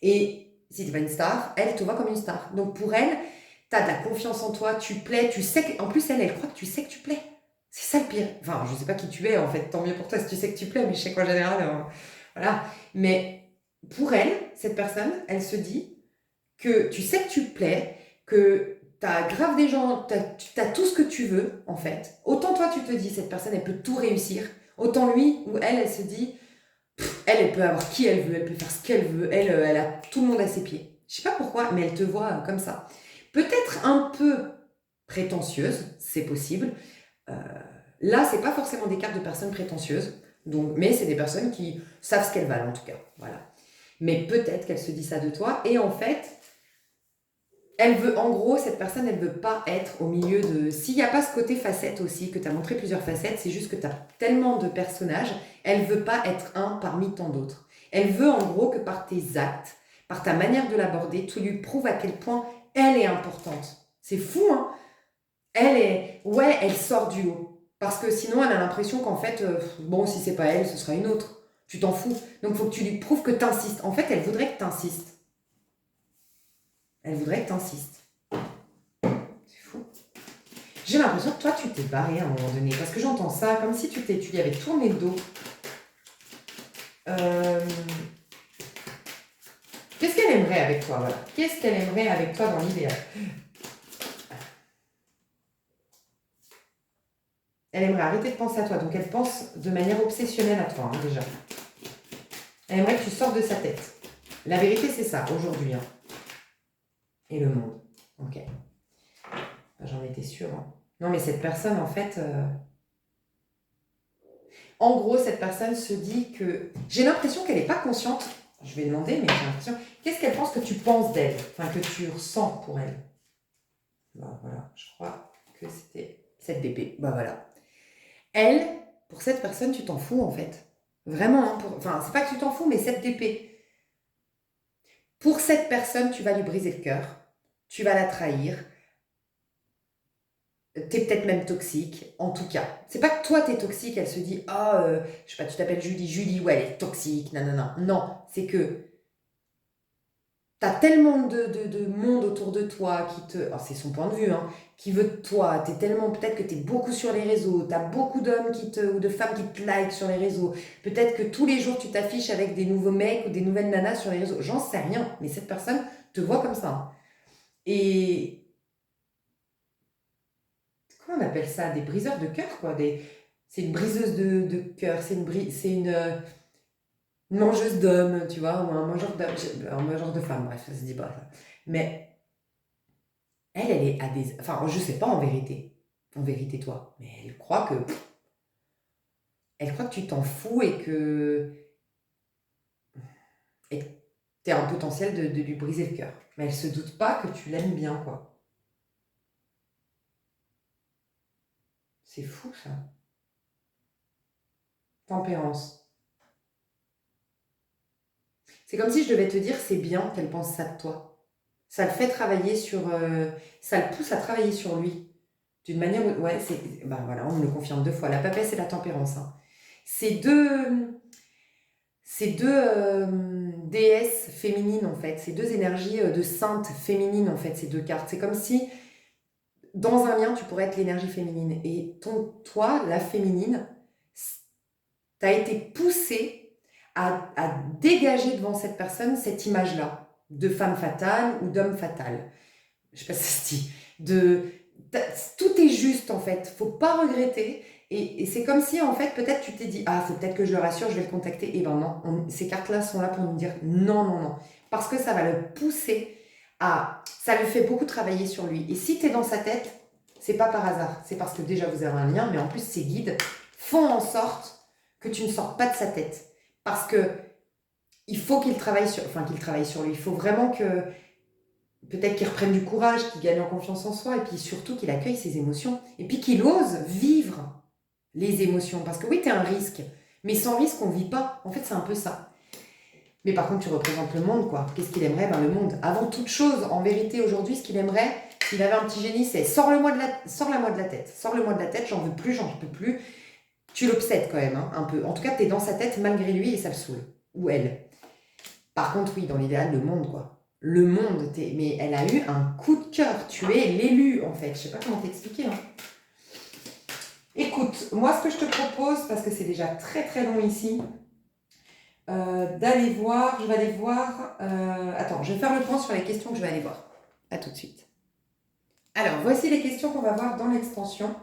Et si tu n'es pas une star, elle te voit comme une star. Donc pour elle, tu as de la confiance en toi, tu plais, tu sais que... En plus, elle croit que tu sais que tu plais. C'est ça le pire. Enfin, je sais pas qui tu es, en fait, tant mieux pour toi si tu sais que tu plais, mais je sais qu'en général, voilà. Mais pour elle, cette personne, elle se dit que tu sais que tu plais, que tu as grave des gens, tu as tout ce que tu veux, en fait. Autant toi, tu te dis, cette personne, elle peut tout réussir. Autant lui ou elle se dit, elle peut avoir qui elle veut, elle peut faire ce qu'elle veut, elle a tout le monde à ses pieds. Je sais pas pourquoi, mais elle te voit comme ça. Peut-être un peu prétentieuse, c'est possible. Euh, Là, c'est pas forcément des cartes de personnes prétentieuses, donc, mais c'est des personnes qui savent ce qu'elles valent, en tout cas. Voilà. Mais peut-être qu'elle se dit ça de toi, et en fait, elle veut, en gros, cette personne, elle veut pas être au milieu de... S'il n'y a pas ce côté facette aussi, que tu as montré plusieurs facettes, c'est juste que tu as tellement de personnages, elle veut pas être un parmi tant d'autres. Elle veut, en gros, que par tes actes, par ta manière de l'aborder, tu lui prouves à quel point elle est importante. C'est fou, hein? Ouais, elle sort du lot. Parce que sinon, elle a l'impression qu'en fait, bon, si c'est pas elle, ce sera une autre. Tu t'en fous. Donc, il faut que tu lui prouves que tu insistes. En fait, elle voudrait que tu insistes. Elle voudrait que tu insistes. C'est fou. J'ai l'impression que toi, tu t'es barré à un moment donné. Parce que j'entends ça comme si tu lui avais tourné le dos. Qu'est-ce qu'elle aimerait avec toi, voilà. Qu'est-ce qu'elle aimerait avec toi dans l'idéal? Elle aimerait arrêter de penser à toi. Donc, elle pense de manière obsessionnelle à toi, hein, déjà. Elle aimerait que tu sortes de sa tête. La vérité, c'est ça, aujourd'hui. Hein. Et le monde. Ok. J'en étais sûre. Hein. Non, mais cette personne, en fait... En gros, cette personne se dit que... J'ai l'impression qu'elle n'est pas consciente. Je vais demander, mais j'ai l'impression... Qu'est-ce qu'elle pense que tu penses d'elle? Enfin, que tu ressens pour elle? Bah voilà, je crois que c'était cette BP. Bah voilà. Elle, pour cette personne, tu t'en fous, en fait. Vraiment, hein, enfin, c'est pas que tu t'en fous, mais cette DP. Pour cette personne, tu vas lui briser le cœur. Tu vas la trahir. T'es peut-être même toxique, en tout cas. C'est pas que toi, t'es toxique, elle se dit, je sais pas, tu t'appelles Julie, ouais, elle est toxique, non. Non, c'est que t'as tellement de monde autour de toi qui te... Alors, c'est son point de vue, hein, qui veut de toi. T'es tellement... Peut-être que t'es beaucoup sur les réseaux. T'as beaucoup d'hommes ou de femmes qui te like sur les réseaux. Peut-être que tous les jours, tu t'affiches avec des nouveaux mecs ou des nouvelles nanas sur les réseaux. J'en sais rien. Mais cette personne te voit comme ça. Hein. Et... Comment on appelle ça? Des briseurs de cœur, quoi. C'est une briseuse de cœur. C'est une mangeuse d'hommes, tu vois, ou un mangeur de femmes, bref, ça se dit pas ça. Mais elle est à des... Enfin, je sais pas en vérité toi, mais elle croit que... Elle croit que tu t'en fous et que... Et que t'es un potentiel de lui briser le cœur. Mais elle se doute pas que tu l'aimes bien, quoi. C'est fou, ça. Tempérance. C'est comme si je devais te dire, c'est bien qu'elle pense ça de toi. Ça le fait travailler sur... ça le pousse à travailler sur lui. D'une manière... Ouais, c'est... Ben voilà, on me le confirme 2 fois. La papesse et la tempérance. Hein. Ces deux déesses féminines, en fait. Ces deux énergies de saintes féminines, en fait, ces 2 cartes. C'est comme si, dans un lien, tu pourrais être l'énergie féminine. Et toi, la féminine, t'as été poussée à dégager devant cette personne cette image-là de femme fatale ou d'homme fatal. Je sais pas si ça se dit. Tout est juste, en fait. Faut pas regretter. Et c'est comme si, en fait, peut-être tu t'es dit, faut peut-être que je le rassure, je vais le contacter. Et ben non, ces cartes-là sont là pour nous dire non. Parce que ça va le pousser ça lui fait beaucoup travailler sur lui. Et si tu es dans sa tête, c'est pas par hasard. C'est parce que déjà vous avez un lien, mais en plus, ses guides font en sorte que tu ne sortes pas de sa tête. Parce que il faut qu'il travaille sur lui. Il faut vraiment que peut-être qu'il reprenne du courage, qu'il gagne en confiance en soi, et puis surtout qu'il accueille ses émotions. Et puis qu'il ose vivre les émotions. Parce que oui, tu es un risque. Mais sans risque, on ne vit pas. En fait, c'est un peu ça. Mais par contre, tu représentes le monde, quoi. Qu'est-ce qu'il aimerait? Le monde. Avant toute chose, en vérité, aujourd'hui, ce qu'il aimerait, s'il avait un petit génie, c'est sors-le-moi de la tête. Sors-le-moi de la tête, j'en veux plus, j'en peux plus. Tu l'obsèdes quand même, hein, un peu. En tout cas, tu es dans sa tête malgré lui et ça le saoule. Ou elle. Par contre, oui, dans l'idéal, le monde, quoi. Le monde, mais elle a eu un coup de cœur. Tu es l'élu, en fait. Je sais pas comment t'expliquer. Hein. Écoute, moi, ce que je te propose, parce que c'est déjà très très long ici, d'aller voir, je vais aller voir... attends, je vais faire le point sur les questions que je vais aller voir. À tout de suite. Alors, voici les questions qu'on va voir dans l'extension.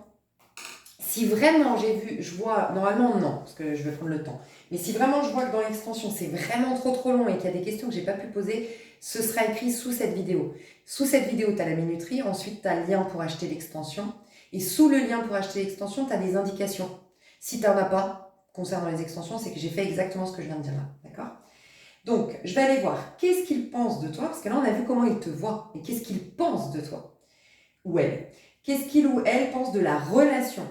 Si vraiment je vois, normalement non, parce que je vais prendre le temps, mais si vraiment je vois que dans l'extension c'est vraiment trop long et qu'il y a des questions que je n'ai pas pu poser, ce sera écrit sous cette vidéo. Sous cette vidéo, tu as la minuterie, ensuite tu as le lien pour acheter l'extension, et sous le lien pour acheter l'extension, tu as des indications. Si tu n'en as pas, concernant les extensions, c'est que j'ai fait exactement ce que je viens de dire là, d'accord? Donc, je vais aller voir qu'est-ce qu'il pense de toi, parce que là on a vu comment il te voit, et qu'est-ce qu'il pense de toi, ou elle. Qu'est-ce qu'il ou elle pense de la relation?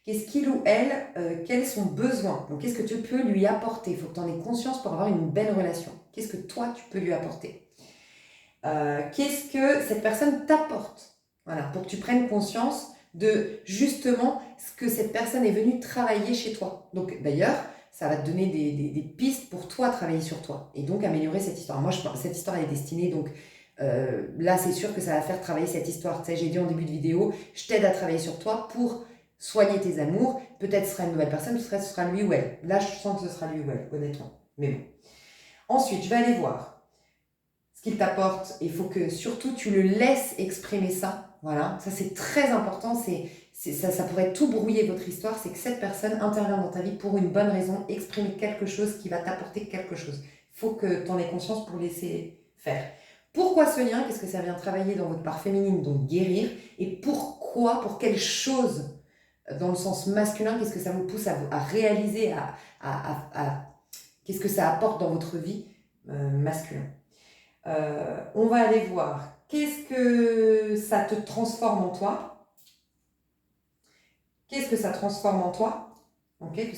Qu'est-ce qu'il ou elle, quel est son besoin? Donc, qu'est-ce que tu peux lui apporter? Il faut que tu en aies conscience pour avoir une belle relation. Qu'est-ce que toi, tu peux lui apporter? Qu'est-ce que cette personne t'apporte? Voilà, pour que tu prennes conscience de justement ce que cette personne est venue travailler chez toi. Donc, d'ailleurs, ça va te donner des pistes pour toi travailler sur toi et donc améliorer cette histoire. Moi, cette histoire elle est destinée, donc là, c'est sûr que ça va faire travailler cette histoire. Tu sais, j'ai dit en début de vidéo, je t'aide à travailler sur toi pour soigner tes amours. Peut-être ce sera une nouvelle personne, ce sera lui ou elle. Là, je sens que ce sera lui ou elle, honnêtement. Mais bon. Ensuite, je vais aller voir ce qu'il t'apporte. Il faut que surtout tu le laisses exprimer ça. Voilà, ça c'est très important. Ça pourrait tout brouiller votre histoire. C'est que cette personne intervient dans ta vie pour une bonne raison, exprimer quelque chose qui va t'apporter quelque chose. Il faut que tu en aies conscience pour laisser faire. Pourquoi ce lien? Qu'est-ce que ça vient travailler dans votre part féminine, donc guérir? Et pourquoi, pour quelle chose, dans le sens masculin, qu'est-ce que ça vous pousse à réaliser, qu'est-ce que ça apporte dans votre vie masculin? On va aller voir qu'est-ce que ça te transforme en toi. Qu'est-ce que ça transforme en toi? Okay,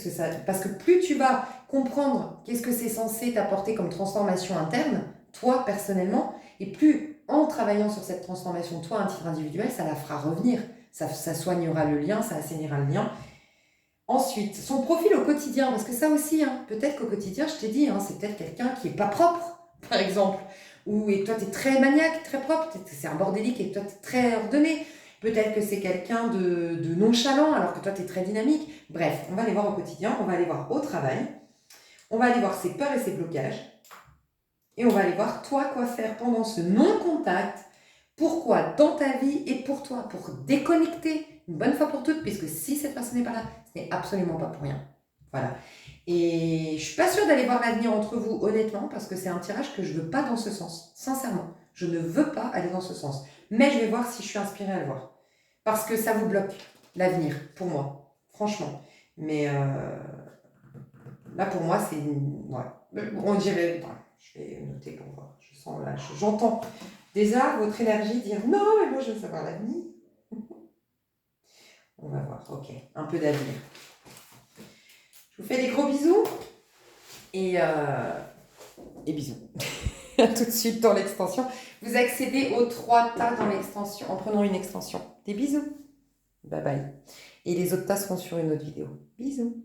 parce que plus tu vas comprendre qu'est-ce que c'est censé t'apporter comme transformation interne, toi personnellement, et plus en travaillant sur cette transformation, toi à un titre individuel, ça la fera revenir. Ça soignera le lien, ça assainira le lien. Ensuite, son profil au quotidien, parce que ça aussi, hein, peut-être qu'au quotidien, je t'ai dit, hein, c'est peut-être quelqu'un qui n'est pas propre, par exemple, et toi, tu es très maniaque, très propre, c'est un bordélique et toi, tu es très ordonné. Peut-être que c'est quelqu'un de nonchalant, alors que toi, tu es très dynamique. Bref, on va aller voir au quotidien, on va aller voir au travail, on va aller voir ses peurs et ses blocages, et on va aller voir toi quoi faire pendant ce non-contact. Pourquoi dans ta vie et pour toi, pour déconnecter une bonne fois pour toutes, puisque si cette personne n'est pas là, ce n'est absolument pas pour rien. Voilà. Et je ne suis pas sûre d'aller voir l'avenir entre vous, honnêtement, parce que c'est un tirage que je ne veux pas dans ce sens. Sincèrement, je ne veux pas aller dans ce sens. Mais je vais voir si je suis inspirée à le voir. Parce que ça vous bloque l'avenir, pour moi. Franchement. Mais là, pour moi, c'est... Ouais. On dirait... Ouais, je vais noter pour voir. Je sens là, j'entends déjà votre énergie dire « Non, mais moi, je veux savoir l'avenir. » On va voir. Ok. Un peu d'avenir. Je vous fais des gros bisous. Et bisous. À tout de suite dans l'extension. Vous accédez aux 3 tas dans l'extension en prenant une extension. Des bisous. Bye bye. Et les autres tas seront sur une autre vidéo. Bisous.